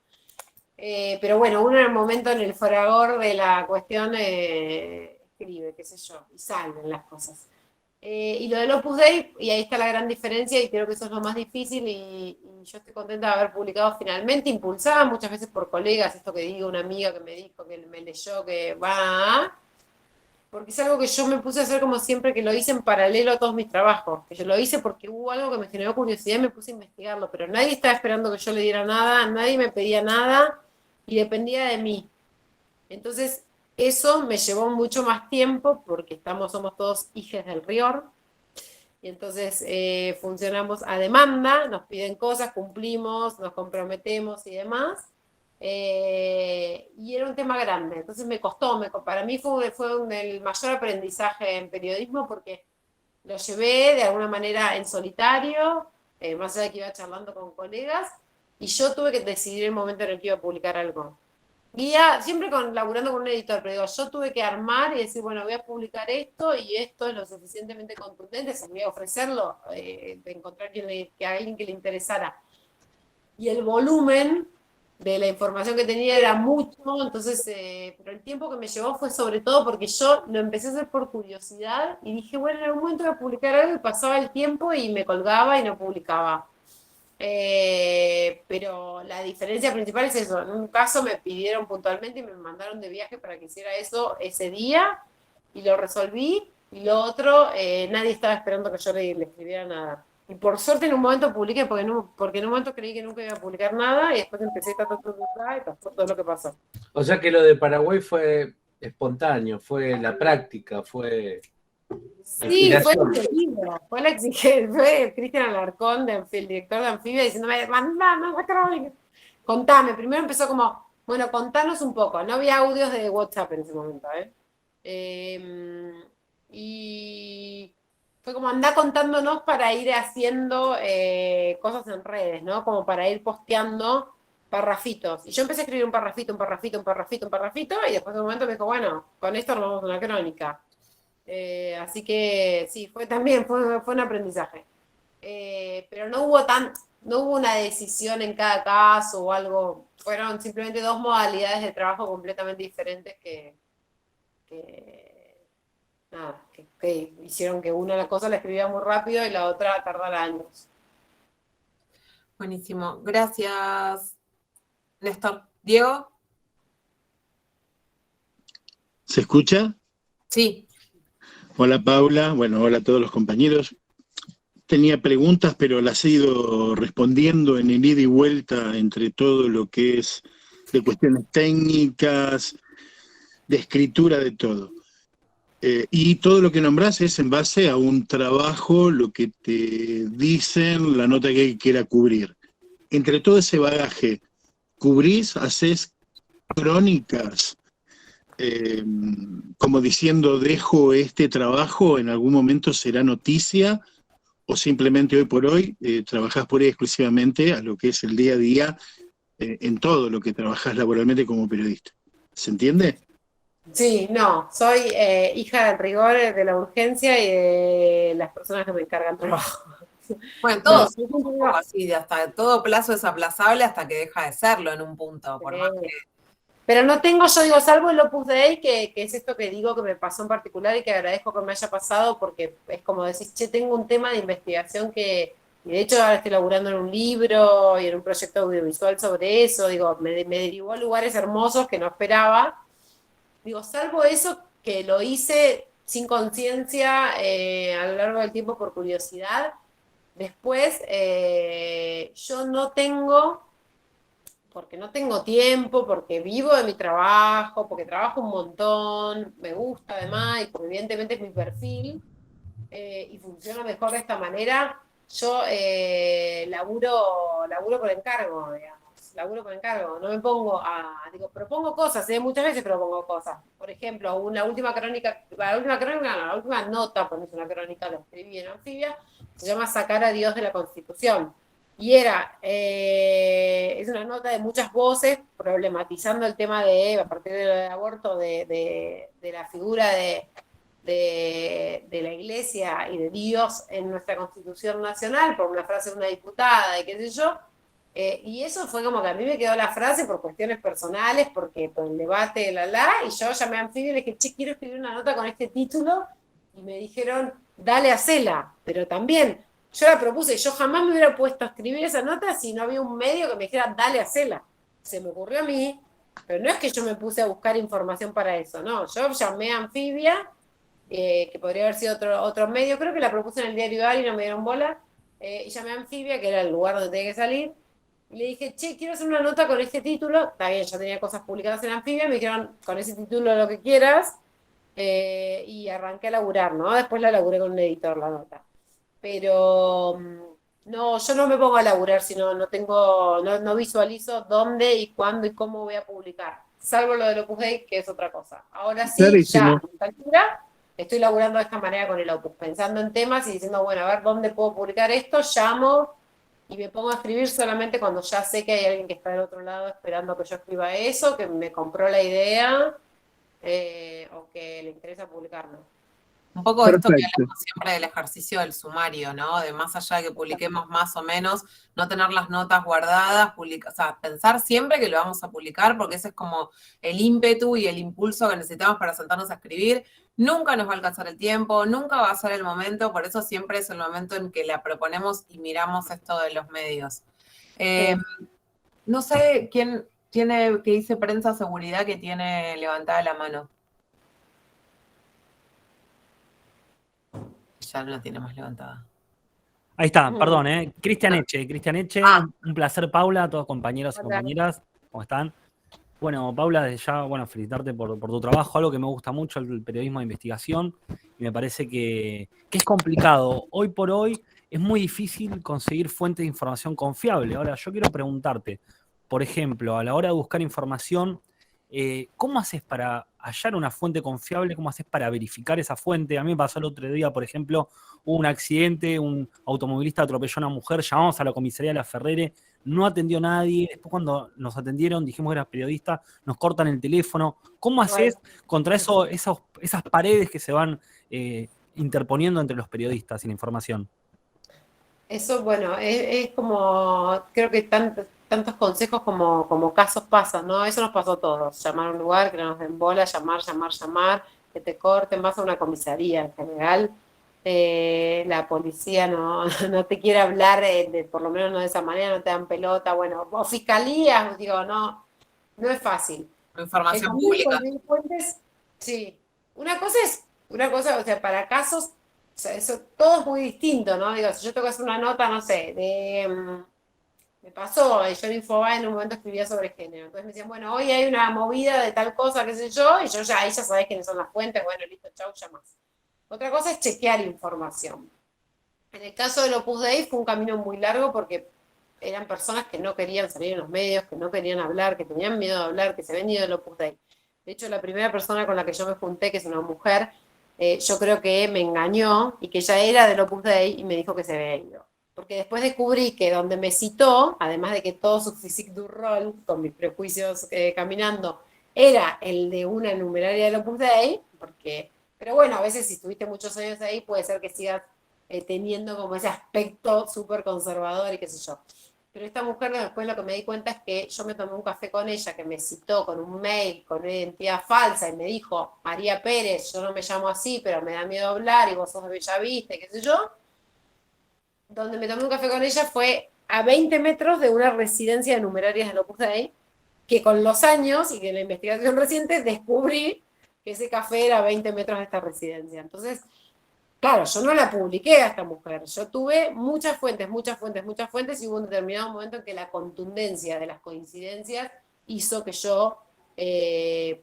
Pero bueno, uno en el momento, en el fragor de la cuestión, escribe, qué sé yo, y salen las cosas. Y lo del Opus Dei, y ahí está la gran diferencia, y creo que eso es lo más difícil, y yo estoy contenta de haber publicado finalmente, impulsada muchas veces por colegas, esto que digo, una amiga que me dijo, que me leyó, que va, porque es algo que yo me puse a hacer como siempre, que lo hice en paralelo a todos mis trabajos, que yo lo hice porque hubo algo que me generó curiosidad y me puse a investigarlo, pero nadie estaba esperando que yo le diera nada, nadie me pedía nada, y dependía de mí. Entonces, eso me llevó mucho más tiempo porque somos todos hijas del RIOR, y entonces funcionamos a demanda, nos piden cosas, cumplimos, nos comprometemos y demás, y era un tema grande, entonces me costó, para mí fue el mayor aprendizaje en periodismo porque lo llevé de alguna manera en solitario, más allá de que iba charlando con colegas, y yo tuve que decidir el momento en el que iba a publicar algo. Siempre laburando con un editor, pero digo, yo tuve que armar y decir, bueno, voy a publicar esto y esto es lo suficientemente contundente, voy a ofrecerlo, de encontrar a alguien que le interesara. Y el volumen de la información que tenía era mucho, entonces, pero el tiempo que me llevó fue sobre todo porque yo lo empecé a hacer por curiosidad y dije, bueno, en algún momento voy a publicar algo, y pasaba el tiempo y me colgaba y no publicaba. Pero la diferencia principal es eso. En un caso me pidieron puntualmente y me mandaron de viaje para que hiciera eso ese día y lo resolví, y lo otro, nadie estaba esperando que yo le escribiera nada. Y por suerte en un momento publiqué, porque en un momento creí que nunca iba a publicar nada, y después empecé y pasó todo lo que pasó. O sea que lo de Paraguay fue espontáneo, fue la práctica, fue... Sí, fue increíble, fue la exigencia, fue Cristian Alarcón, el director de Anfibia, diciéndome, contame, primero empezó como, bueno, contanos un poco, no había audios de WhatsApp en ese momento, y fue como, andá contándonos para ir haciendo cosas en redes, ¿no? Como para ir posteando parrafitos, y yo empecé a escribir un parrafito, y después de un momento me dijo, bueno, con esto armamos una crónica. Así que sí, fue un aprendizaje. Pero no hubo una decisión en cada caso o algo, fueron simplemente dos modalidades de trabajo completamente diferentes que hicieron que una cosa la escribía muy rápido y la otra tardara años. Buenísimo, gracias, Néstor. Diego. ¿Se escucha? Sí. Hola Paula, bueno, hola a todos los compañeros. tenía preguntas, pero las he ido respondiendo en el ida y vuelta entre todo lo que es de cuestiones técnicas, de escritura, de todo. Y todo lo que nombrás es en base a un trabajo, lo que te dicen, la nota que quiera cubrir. Entre todo ese bagaje, ¿cubrís, hacés crónicas, como diciendo, dejo este trabajo, en algún momento será noticia, o simplemente hoy por hoy trabajás por ahí exclusivamente a lo que es el día a día, en todo lo que trabajás laboralmente como periodista? ¿Se entiende? Sí, no, soy hija del rigor, de la urgencia y de las personas que me encargan trabajo. Bueno, todos somos un poco así, de hasta todo plazo es aplazable hasta que deja de serlo en un punto, por más que... Pero no tengo, yo digo, salvo el Opus Dei, que es esto que digo que me pasó en particular y que agradezco que me haya pasado, porque es como decir, che, tengo un tema de investigación que, y de hecho ahora estoy laburando en un libro y en un proyecto audiovisual sobre eso, digo, me derivó a lugares hermosos que no esperaba. Digo, salvo eso, que lo hice sin conciencia a lo largo del tiempo por curiosidad, después yo no tengo, porque no tengo tiempo, porque vivo de mi trabajo, porque trabajo un montón, me gusta además, y porque evidentemente es mi perfil, y funciona mejor de esta manera, yo laburo por encargo, digamos. Laburo por encargo, no me pongo digo, propongo cosas, muchas veces propongo cosas. Por ejemplo, la última nota, porque es una crónica, la escribí en Anfibia, se llama Sacar a Dios de la Constitución. Y es una nota de muchas voces problematizando el tema a partir del aborto, de la figura de la Iglesia y de Dios en nuestra Constitución Nacional, por una frase de una diputada y qué sé yo. Y eso fue como que a mí me quedó la frase por cuestiones personales, porque por el debate, y yo llamé a Anfibia y le dije, che, quiero escribir una nota con este título, y me dijeron, dale, hacela, pero también, yo la propuse, yo jamás me hubiera puesto a escribir esa nota si no había un medio que me dijera, dale, hacela. Se me ocurrió a mí, pero no es que yo me puse a buscar información para eso, no, yo llamé a Anfibia, que podría haber sido otro medio, creo que la propuse en el diario AR y no me dieron bola, y llamé a Anfibia, que era el lugar donde tenía que salir, y le dije, che, quiero hacer una nota con este título. Está bien, yo tenía cosas publicadas en Anfibia, me dijeron, con ese título lo que quieras, y arranqué a laburar, ¿no? Después la laburé con un editor, la nota. Pero no, yo no me pongo a laburar, sino no visualizo dónde y cuándo y cómo voy a publicar. Salvo lo del Opus Dei, que es otra cosa. Ahora sí, Clarísimo. ya a esta altura, estoy laburando de esta manera con el Opus, pensando en temas y diciendo, bueno, a ver dónde puedo publicar esto, llamo y me pongo a escribir solamente cuando ya sé que hay alguien que está del otro lado esperando que yo escriba eso, que me compró la idea o que le interesa publicarlo. Un poco de esto que Perfecto. hablamos siempre del ejercicio del sumario, ¿no? De más allá de que publiquemos más o menos, no tener las notas guardadas, o sea, pensar siempre que lo vamos a publicar, porque ese es como el ímpetu y el impulso que necesitamos para sentarnos a escribir. Nunca nos va a alcanzar el tiempo, nunca va a ser el momento, por eso siempre es el momento en que la proponemos y miramos esto de los medios. No sé quién tiene, que dice Prensa Seguridad, que tiene levantada la mano. Ya no la tiene más levantada. Ahí está, perdón, Cristian Eche, un placer, Paula, todos compañeros y compañeras, ¿cómo están? Bueno, Paula, desde ya, felicitarte por tu trabajo, algo que me gusta mucho, el periodismo de investigación, y me parece que es complicado. Hoy por hoy es muy difícil conseguir fuentes de información confiable. Ahora, yo quiero preguntarte, por ejemplo, a la hora de buscar información, ¿cómo haces para hallar una fuente confiable? ¿Cómo haces para verificar esa fuente? A mí me pasó el otro día, por ejemplo, hubo un accidente, un automovilista atropelló a una mujer, llamamos a la comisaría de La Ferrere, no atendió nadie, después cuando nos atendieron dijimos que eras periodista, nos cortan el teléfono. ¿Cómo haces contra esas paredes que se van interponiendo entre los periodistas y la información? Eso, bueno, es como, creo que tantos consejos como casos pasan, ¿no? Eso nos pasó a todos, llamar a un lugar, que no nos den bola, llamar, que te corten, vas a una comisaría en general, la policía no te quiere hablar, por lo menos no de esa manera, no te dan pelota, bueno, o fiscalías, digo, no es fácil. Información pública. Sí, una cosa, o sea, para casos sea, eso todo es muy distinto, ¿no? Digo, si yo tengo que hacer una nota, no sé, me pasó, yo en Infobae en un momento escribía sobre género, entonces me decían, bueno, hoy hay una movida de tal cosa, qué sé yo, y yo ya, ahí ya sabés quiénes son las fuentes, bueno, listo, chau, ya más. Otra cosa es chequear información. En el caso del Opus Dei fue un camino muy largo porque eran personas que no querían salir en los medios, que no querían hablar, que tenían miedo de hablar, que se habían ido del Opus Dei. De hecho, la primera persona con la que yo me junté, que es una mujer, yo creo que me engañó y que ella era del Opus Dei y me dijo que se había ido. Porque después descubrí que donde me citó, además de que todo su physique du rol, con mis prejuicios caminando, era el de una numeraria del Opus Dei, pero bueno, a veces si estuviste muchos años ahí, puede ser que sigas teniendo como ese aspecto súper conservador y qué sé yo. Pero esta mujer después lo que me di cuenta es que yo me tomé un café con ella, que me citó con un mail, con una identidad falsa, y me dijo, María Pérez, yo no me llamo así, pero me da miedo hablar, y vos sos de Bellavista, y qué sé yo. Donde me tomé un café con ella fue a 20 metros de una residencia de numerarias del Opus Dei, que con los años, y que en la investigación reciente, descubrí que ese café era a 20 metros de esta residencia. Entonces, claro, yo no la publiqué a esta mujer, yo tuve muchas fuentes, y hubo un determinado momento en que la contundencia de las coincidencias hizo que yo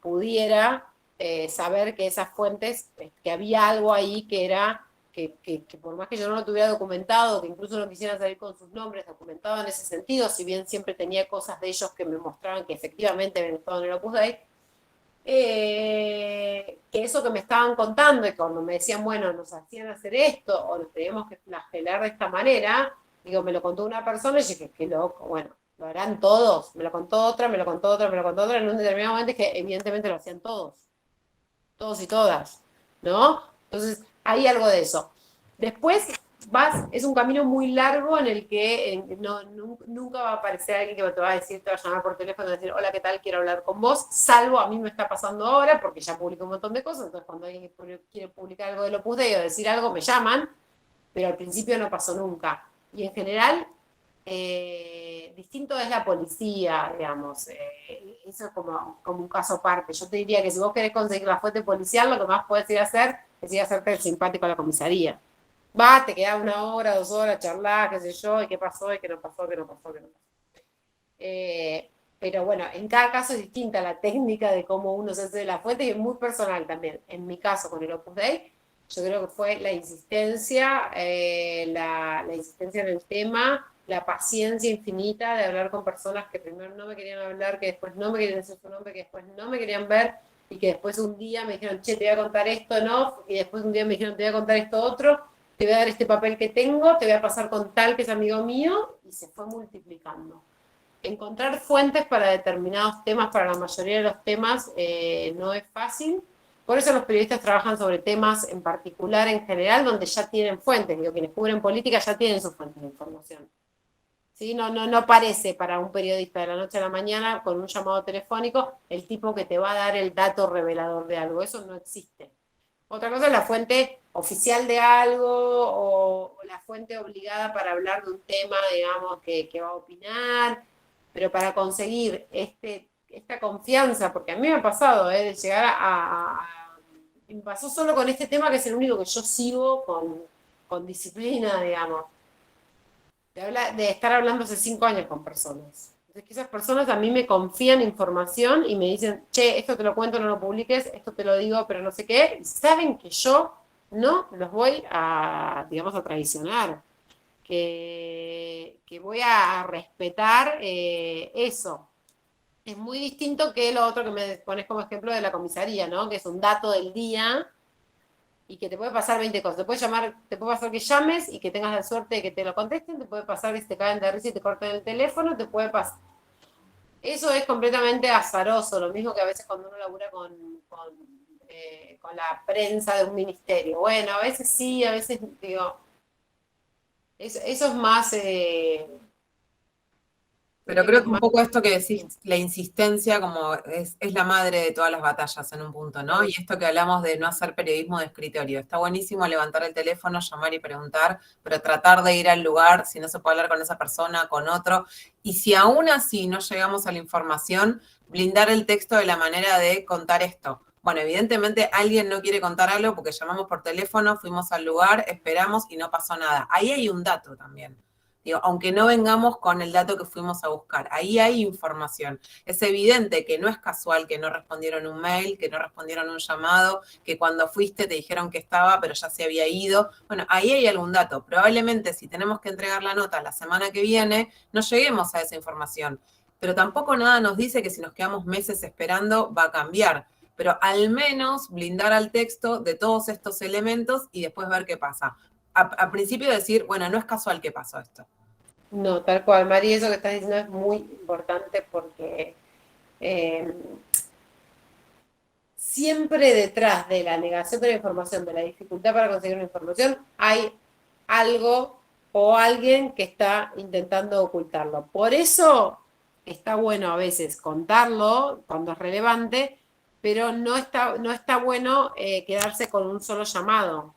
pudiera saber que esas fuentes, que había algo ahí que era, que por más que yo no lo tuviera documentado, que incluso no quisieran salir con sus nombres documentado en ese sentido, si bien siempre tenía cosas de ellos que me mostraban que efectivamente habían estado en el Opus Dei, que eso que me estaban contando y cuando me decían, bueno, nos hacían hacer esto o nos teníamos que flagelar de esta manera, digo, me lo contó una persona y dije, qué loco, bueno, lo harán todos, me lo contó otra, en un determinado momento es que evidentemente lo hacían todos y todas, ¿no? Entonces, hay algo de eso. Después es un camino muy largo en el que nunca va a aparecer alguien que te va a decir, te va a llamar por teléfono y decir, hola, ¿qué tal? Quiero hablar con vos, salvo a mí me está pasando ahora, porque ya publico un montón de cosas, entonces cuando alguien quiere publicar algo del Opus Dei o decir algo, me llaman, pero al principio no pasó nunca. Y en general, distinto es la policía, digamos, eso es como un caso aparte. Yo te diría que si vos querés conseguir la fuente policial, lo que más podés ir a hacer es ir a hacerte el simpático a la comisaría. Te quedás 1 hora, 2 horas, charlás, qué sé yo, y qué pasó, y qué no pasó. Pero bueno, en cada caso es distinta la técnica de cómo uno se hace de la fuente y es muy personal también. En mi caso con el Opus Dei, yo creo que fue la insistencia, la insistencia en el tema, la paciencia infinita de hablar con personas que primero no me querían hablar, que después no me querían decir su nombre, que después no me querían ver, y que después un día me dijeron, che, te voy a contar esto, no, y después un día me dijeron, te voy a contar esto otro, te voy a dar este papel que tengo, te voy a pasar con tal que es amigo mío, y se fue multiplicando. Encontrar fuentes para determinados temas, para la mayoría de los temas, no es fácil. Por eso los periodistas trabajan sobre temas en particular, en general, donde ya tienen fuentes. Digo, quienes cubren política ya tienen sus fuentes de información. ¿Sí? No aparece para un periodista de la noche a la mañana con un llamado telefónico el tipo que te va a dar el dato revelador de algo. Eso no existe. Otra cosa es la fuente oficial de algo o la fuente obligada para hablar de un tema, digamos, que va a opinar, pero para conseguir esta confianza, porque a mí me ha pasado, de llegar me pasó solo con este tema que es el único que yo sigo con disciplina, digamos, de estar hablando hace 5 años con personas. Entonces, que esas personas a mí me confían información y me dicen, che, esto te lo cuento, no lo publiques, esto te lo digo, pero no sé qué, y saben que yo no los voy a, digamos, a traicionar, que voy a respetar eso. Es muy distinto que lo otro que me pones como ejemplo de la comisaría, ¿no? Que es un dato del día y que te puede pasar 20 cosas. Te puede pasar que llames y que tengas la suerte de que te lo contesten, te puede pasar que se te caen de risa y te corten el teléfono, te puede pasar. Eso es completamente azaroso, lo mismo que a veces cuando uno labura con la prensa de un ministerio. Bueno, a veces sí, a veces digo, eso es más... Pero creo que un poco esto que decís, la insistencia como es la madre de todas las batallas en un punto, ¿no? Y esto que hablamos de no hacer periodismo de escritorio. Está buenísimo levantar el teléfono, llamar y preguntar, pero tratar de ir al lugar, si no se puede hablar con esa persona, con otro. Y si aún así no llegamos a la información, blindar el texto de la manera de contar esto. bueno, evidentemente alguien no quiere contar algo porque llamamos por teléfono, fuimos al lugar, esperamos y no pasó nada. Ahí hay un dato también. Digo, aunque no vengamos con el dato que fuimos a buscar, ahí hay información. Es evidente que no es casual que no respondieron un mail, que no respondieron un llamado, que cuando fuiste te dijeron que estaba, pero ya se había ido. Bueno, ahí hay algún dato. Probablemente si tenemos que entregar la nota la semana que viene, no lleguemos a esa información. Pero tampoco nada nos dice que si nos quedamos meses esperando va a cambiar. Pero al menos blindar al texto de todos estos elementos y después ver qué pasa. A principio decir, bueno, no es casual que pasó esto. No, tal cual, Mari, eso que estás diciendo es muy importante porque siempre detrás de la negación de la información, de la dificultad para conseguir una información, hay algo o alguien que está intentando ocultarlo. Por eso está bueno a veces contarlo cuando es relevante, pero no está bueno quedarse con un solo llamado,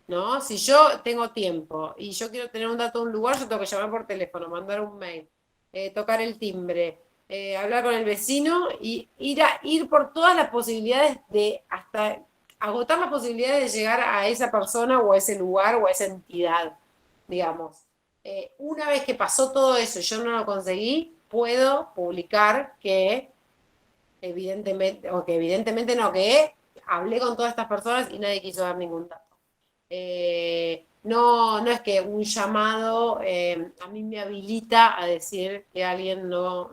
¿no? Si yo tengo tiempo y yo quiero tener un dato de un lugar, yo tengo que llamar por teléfono, mandar un mail, tocar el timbre, hablar con el vecino y ir por todas las posibilidades de hasta agotar las posibilidades de llegar a esa persona o a ese lugar o a esa entidad, digamos. Una vez que pasó todo eso y yo no lo conseguí, puedo publicar que evidentemente no, que hablé con todas estas personas y nadie quiso dar ningún dato. No es que un llamado a mí me habilita a decir que alguien no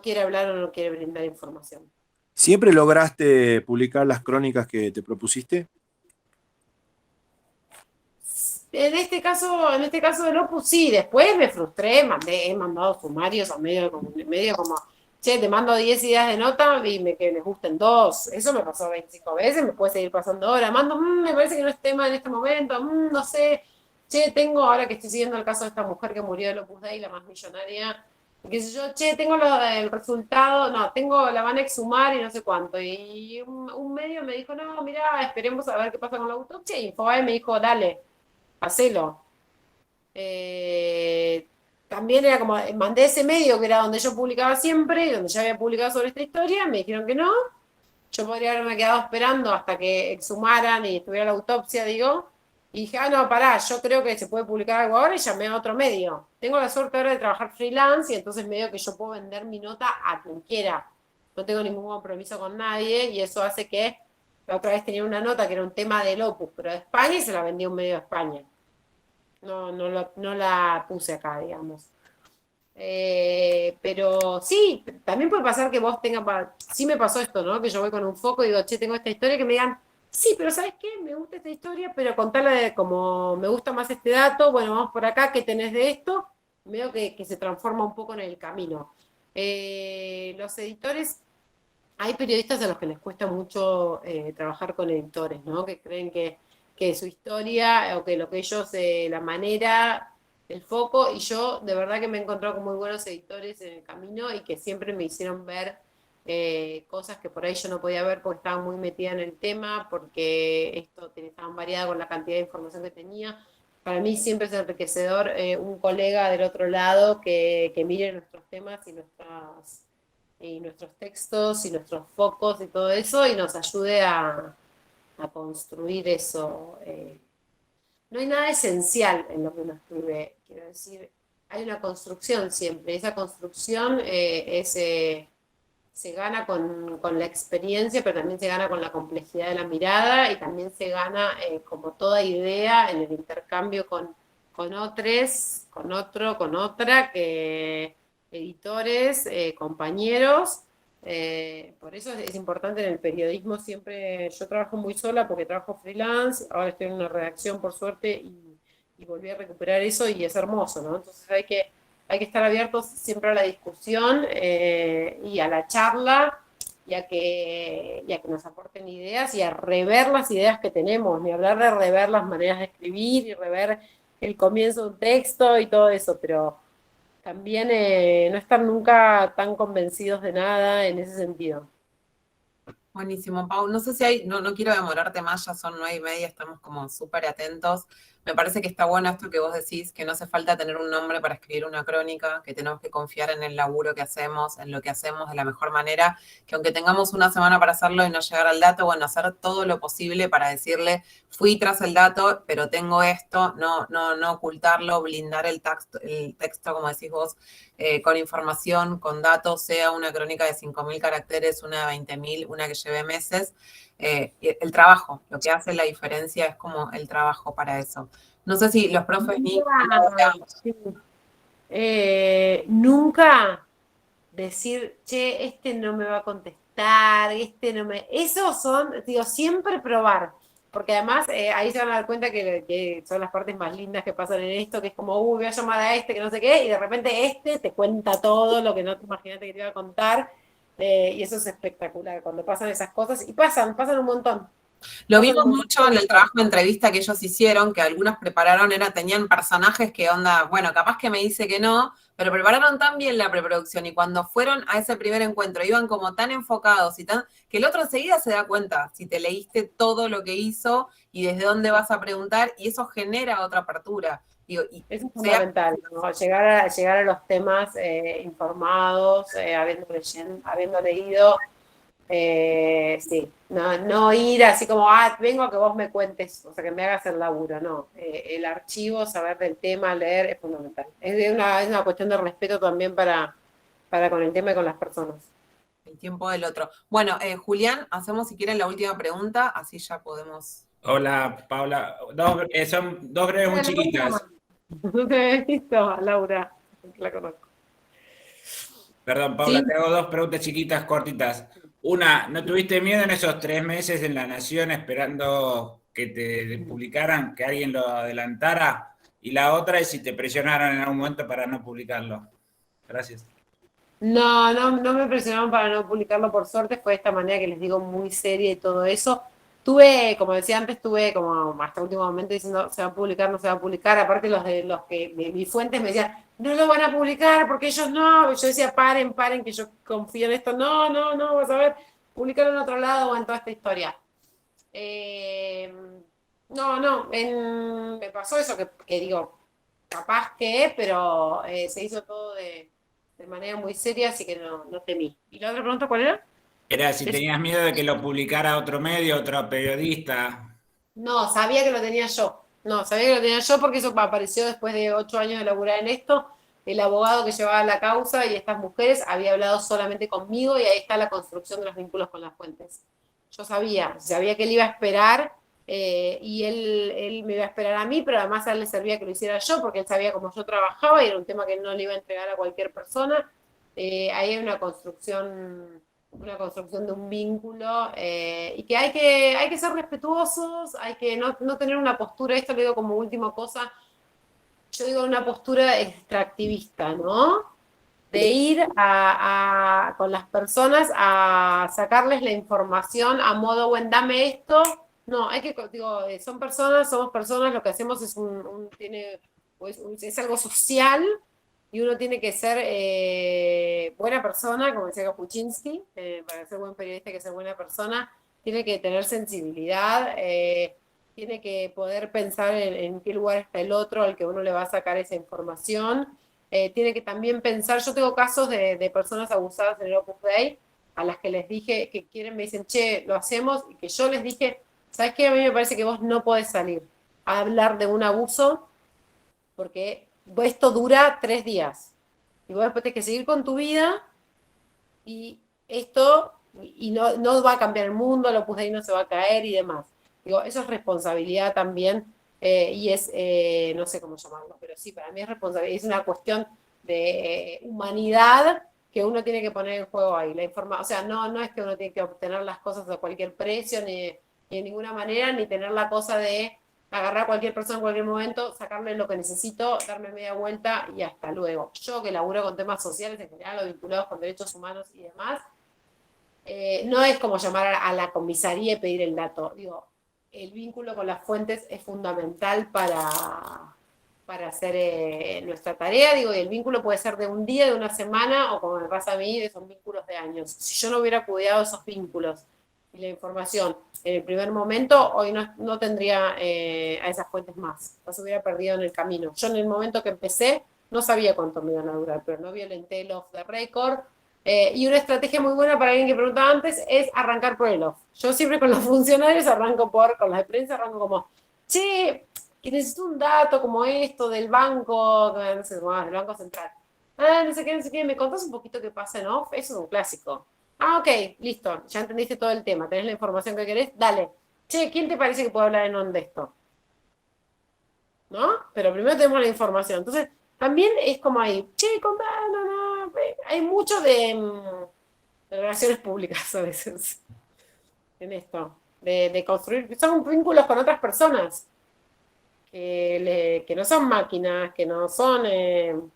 quiere hablar o no quiere brindar información. ¿Siempre lograste publicar las crónicas que te propusiste? En este caso del Opus sí, después me frustré, he mandado sumarios a medio como, che, te mando 10 ideas de nota y que les gusten 2. Eso me pasó 25 veces, me puede seguir pasando ahora. Mando, me parece que no es tema en este momento, no sé. Che, ahora que estoy siguiendo el caso de esta mujer que murió del Opus Dei, la más millonaria, qué sé yo, che, tengo el resultado, la van a exhumar y no sé cuánto. Y un medio me dijo, no, mirá, esperemos a ver qué pasa con la autopsia. Y Infobae me dijo, dale, hacelo. También era como, mandé ese medio que era donde yo publicaba siempre y donde ya había publicado sobre esta historia, me dijeron que no, yo podría haberme quedado esperando hasta que exhumaran y estuviera la autopsia, digo, y dije, no, pará, yo creo que se puede publicar algo ahora y llamé a otro medio. Tengo la suerte ahora de trabajar freelance y entonces medio que yo puedo vender mi nota a quien quiera, no tengo ningún compromiso con nadie y eso hace que la otra vez tenía una nota que era un tema del Opus, pero de España y se la vendí a un medio de España. No la puse acá, digamos. Pero sí, también puede pasar que vos tengas, sí me pasó esto, ¿no? Que yo voy con un foco y digo, che, tengo esta historia, que me digan, sí, pero ¿sabes qué? Me gusta esta historia, pero contarla como me gusta más este dato, bueno, vamos por acá, ¿qué tenés de esto? Veo que se transforma un poco en el camino. Los editores, hay periodistas a los que les cuesta mucho trabajar con editores, ¿no? Que creen que su historia, o que lo que ellos, la manera, el foco, y yo de verdad que me he encontrado con muy buenos editores en el camino y que siempre me hicieron ver cosas que por ahí yo no podía ver porque estaba muy metida en el tema, porque esto estaba variada con la cantidad de información que tenía. Para mí siempre es enriquecedor un colega del otro lado que mire nuestros temas y nuestros textos y nuestros focos y todo eso y nos ayude a construir eso. No hay nada esencial en lo que uno escribe, quiero decir, hay una construcción siempre, esa construcción se gana con la experiencia, pero también se gana con la complejidad de la mirada y también se gana, como toda idea, en el intercambio con otros, con otro, con otra, editores, compañeros. Por eso es importante en el periodismo siempre, yo trabajo muy sola porque trabajo freelance, ahora estoy en una redacción por suerte y volví a recuperar eso y es hermoso, ¿no? Entonces hay que estar abiertos siempre a la discusión y a la charla y a que nos aporten ideas y a rever las ideas que tenemos, ni hablar de rever las maneras de escribir y rever el comienzo de un texto y todo eso, pero también no estar nunca tan convencidos de nada en ese sentido. Buenísimo, Pau. No sé si hay, no quiero demorarte más, ya son 9:30, estamos como súper atentos, Me parece que está bueno esto que vos decís, que no hace falta tener un nombre para escribir una crónica, que tenemos que confiar en el laburo que hacemos, en lo que hacemos de la mejor manera, que aunque tengamos una semana para hacerlo y no llegar al dato, bueno, hacer todo lo posible para decirle, fui tras el dato, pero tengo esto, no ocultarlo, blindar el texto, como decís vos, con información, con datos, sea una crónica de 5.000 caracteres, una de 20.000, una que lleve meses. El trabajo, lo que hace la diferencia es como el trabajo para eso. No sé si los profes nunca decir, che, este no me va a contestar, este no me... Esos son, digo, siempre probar. Porque además ahí se van a dar cuenta que son las partes más lindas que pasan en esto, que es como, voy a llamar a este, que no sé qué, y de repente este te cuenta todo lo que no te imaginaste que te iba a contar. Y eso es espectacular, cuando pasan esas cosas, y pasan un montón. Lo vimos mucho en el trabajo de entrevista que ellos hicieron, que algunos prepararon, tenían personajes que onda, bueno, capaz que me dice que no, pero prepararon tan bien la preproducción y cuando fueron a ese primer encuentro iban como tan enfocados y que el otro enseguida se da cuenta si te leíste todo lo que hizo y desde dónde vas a preguntar y eso genera otra apertura. Eso es fundamental, ¿no? Llegar a los temas informados, habiendo leído. Sí, no ir así como, vengo a que vos me cuentes, o sea, que me hagas el laburo, no. El archivo, saber del tema, leer, es fundamental. Es una cuestión de respeto también para con el tema y con las personas. El tiempo del otro. Bueno, Julián, hacemos si quieren la última pregunta, así ya podemos... Hola, Paula. Son dos breves muy chiquitas. No te he visto, Laura, la conozco. Perdón, Paula, ¿Sí? te hago dos preguntas chiquitas, cortitas. Una, ¿no tuviste miedo en esos 3 meses en La Nación esperando que te publicaran, que alguien lo adelantara? Y la otra es si te presionaron en algún momento para no publicarlo. Gracias. No me presionaron para no publicarlo, por suerte, fue de esta manera que les digo muy seria y todo eso. Como decía antes, como hasta último momento diciendo, se va a publicar, no se va a publicar, aparte los que mis fuentes me decían, no lo van a publicar porque ellos no, yo decía, paren, que yo confío en esto, no, vas a ver, publicarlo en otro lado o en toda esta historia. Me pasó eso que digo, capaz que, pero se hizo todo de manera muy seria, así que no temí. ¿Y la otra pregunta cuál era? Era si tenías miedo de que lo publicara otro medio, otro periodista. No, sabía que lo tenía yo. Porque eso apareció después de 8 años de laburar en esto. El abogado que llevaba la causa y estas mujeres había hablado solamente conmigo y ahí está la construcción de los vínculos con las fuentes. Yo sabía que él iba a esperar y él me iba a esperar a mí, pero además a él le servía que lo hiciera yo porque él sabía cómo yo trabajaba y era un tema que no le iba a entregar a cualquier persona. Ahí hay una construcción de un vínculo y que hay que ser respetuosos, hay que no tener una postura, esto lo digo como última cosa, yo digo una postura extractivista, ¿no? De ir con las personas a sacarles la información a modo, bueno, dame esto. No, somos personas, lo que hacemos es es algo social. Y uno tiene que ser buena persona, como decía Kapuczynski, para ser buen periodista hay que ser buena persona, tiene que tener sensibilidad, tiene que poder pensar en qué lugar está el otro al que uno le va a sacar esa información, tiene que también pensar, yo tengo casos de personas abusadas en el Opus Dei, a las que les dije que quieren, me dicen, che, lo hacemos, y que yo les dije, ¿sabes qué? A mí me parece que vos no podés salir a hablar de un abuso, porque esto dura 3 días. Y vos después tenés que seguir con tu vida y esto, y no va a cambiar el mundo, el Opus Dei no se va a caer y demás. Digo, eso es responsabilidad también y es, no sé cómo llamarlo, pero sí, para mí es responsabilidad, es una cuestión de humanidad que uno tiene que poner en juego ahí. O sea, no es que uno tiene que obtener las cosas a cualquier precio, ni de ninguna manera, ni tener la cosa de agarrar a cualquier persona en cualquier momento, sacarle lo que necesito, darme media vuelta y hasta luego. Yo que laburo con temas sociales en general o vinculados con derechos humanos y demás, no es como llamar a la comisaría y pedir el dato. Digo, el vínculo con las fuentes es fundamental para hacer nuestra tarea. Digo, y el vínculo puede ser de un día, de una semana, o como me pasa a mí, de esos vínculos de años. Si yo no hubiera cuidado esos vínculos y la información en el primer momento, hoy no tendría a esas fuentes más. Las hubiera perdido en el camino. Yo en el momento que empecé no sabía cuánto me iban a durar, pero no violenté el off the record. Y una estrategia muy buena para alguien que preguntaba antes es arrancar por el off. Yo siempre con los funcionarios arranco con las de prensa arranco como, che, que necesito un dato como esto del banco, no sé, del Banco Central. No sé qué, ¿me contás un poquito qué pasa en off? Eso es un clásico. Ok, listo, ya entendiste todo el tema, tenés la información que querés, dale. Che, ¿quién te parece que puede hablar en on de esto? ¿No? Pero primero tenemos la información. Entonces, también es como ahí, che, hay mucho de relaciones públicas a veces en esto, de construir, son vínculos con otras personas, que no son máquinas, que no son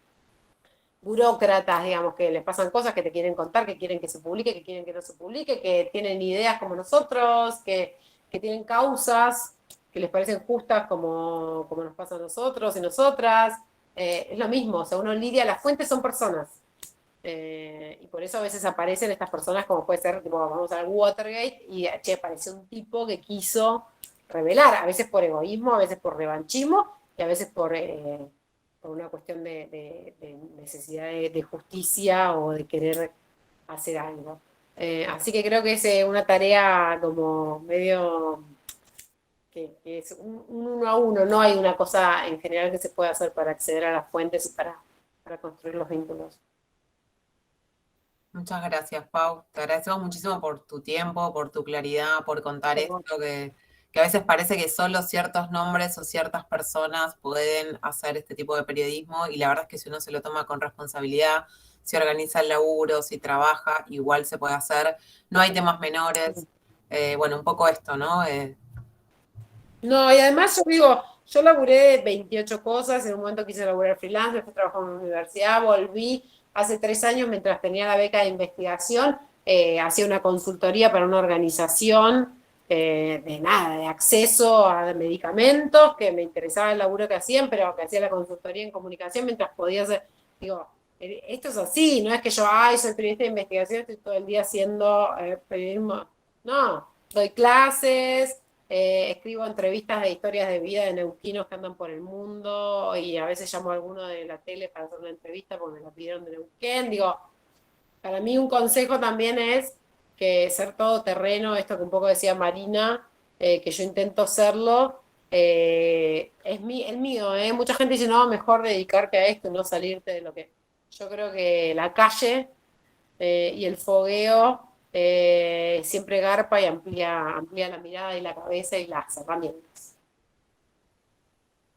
burócratas, digamos, que les pasan cosas que te quieren contar, que quieren que se publique, que quieren que no se publique, que tienen ideas como nosotros, que tienen causas que les parecen justas como nos pasa a nosotros y nosotras. Es lo mismo, o sea, uno lidia, las fuentes son personas. Y por eso a veces aparecen estas personas como puede ser, tipo, vamos al Watergate y, che, apareció un tipo que quiso revelar, a veces por egoísmo, a veces por revanchismo y a veces por una cuestión de necesidad de justicia o de querer hacer algo. Así que creo que es una tarea como medio que es un uno a uno, no hay una cosa en general que se pueda hacer para acceder a las fuentes y para construir los vínculos. Muchas gracias, Pau. Te agradecemos muchísimo por tu tiempo, por tu claridad, por contar esto, que a veces parece que solo ciertos nombres o ciertas personas pueden hacer este tipo de periodismo, y la verdad es que si uno se lo toma con responsabilidad, si organiza el laburo, si trabaja, igual se puede hacer. No hay temas menores. Bueno, un poco esto, ¿no? No, y además yo digo, yo laburé 28 cosas, en un momento quise laburar freelance, después trabajé en una universidad, volví hace 3 años mientras tenía la beca de investigación, hacía una consultoría para una organización de acceso a medicamentos, que me interesaba el laburo que hacían, pero que hacía la consultoría en comunicación mientras podía hacer, digo, esto es así, no es que yo, soy periodista de investigación, estoy todo el día haciendo periodismo, no, doy clases, escribo entrevistas de historias de vida de neuquinos que andan por el mundo y a veces llamo a alguno de la tele para hacer una entrevista porque me la pidieron de Neuquén. Digo, para mí un consejo también es que ser todoterreno, esto que un poco decía Marina, que yo intento serlo, es el mío. Mucha gente dice, no, mejor dedicarte a esto y no salirte de lo que... Yo creo que la calle y el fogueo siempre garpa y amplía la mirada y la cabeza y las herramientas.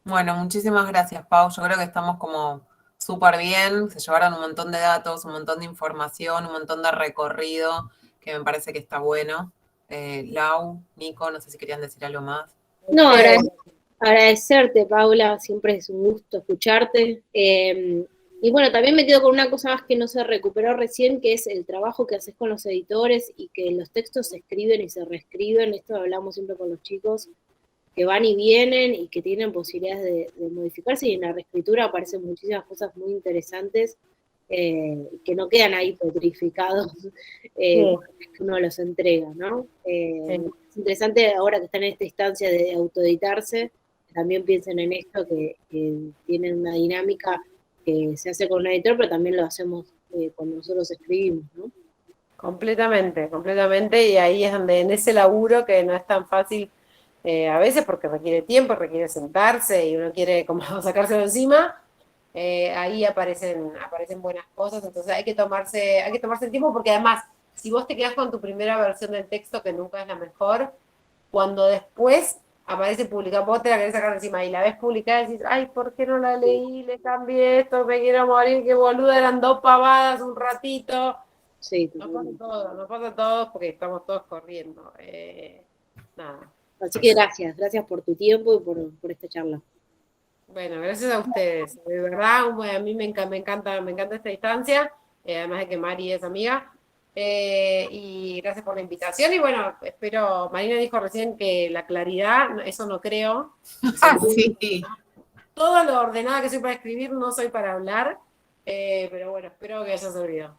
Bueno, muchísimas gracias, Pau. Yo creo que estamos como súper bien. Se llevaron un montón de datos, un montón de información, un montón de recorrido, que me parece que está bueno. Lau, Nico, no sé si querían decir algo más. No, agradecerte, Paula. Siempre es un gusto escucharte. Y bueno, también me quedo con una cosa más que no se recuperó recién, que es el trabajo que haces con los editores y que los textos se escriben y se reescriben. Esto hablamos siempre con los chicos, que van y vienen y que tienen posibilidades de modificarse, y en la reescritura aparecen muchísimas cosas muy interesantes que no quedan ahí petrificados que uno los entrega, ¿no? Es interesante ahora que están en esta instancia de autoeditarse, también piensen en esto, que tienen una dinámica que se hace con un editor, pero también lo hacemos cuando nosotros escribimos, ¿no? Completamente, y ahí es donde en ese laburo que no es tan fácil a veces porque requiere tiempo, requiere sentarse y uno quiere como sacárselo encima, ahí aparecen buenas cosas, entonces hay que tomarse el tiempo, porque además, si vos te quedás con tu primera versión del texto, que nunca es la mejor, cuando después aparece publicada, vos te la querés sacar encima y la ves publicada y decís, ay, ¿por qué no la leí? Le cambié esto, me quiero morir, qué boluda, eran 2 pavadas un ratito. Sí, nos pasa a todos porque estamos todos corriendo. Nada. Así que gracias por tu tiempo y por esta charla. Bueno, gracias a ustedes. De verdad, a mí me encanta esta instancia, además de que Mari es amiga. Y gracias por la invitación. Y bueno, espero, Marina dijo recién que la claridad, eso no creo. Sí. Todo lo ordenada que soy para escribir, no soy para hablar. Pero bueno, espero que haya servido.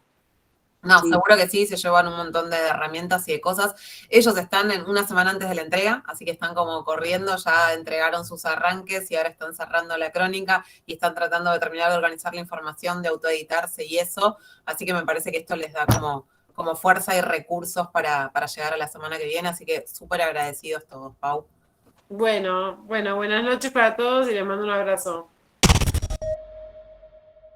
No, Sí. seguro que sí, se llevan un montón de herramientas y de cosas. Ellos están en una semana antes de la entrega, así que están como corriendo, ya entregaron sus arranques y ahora están cerrando la crónica y están tratando de terminar de organizar la información, de autoeditarse y eso. Así que me parece que esto les da como fuerza y recursos para llegar a la semana que viene, así que súper agradecidos todos, Pau. Bueno, buenas noches para todos y les mando un abrazo.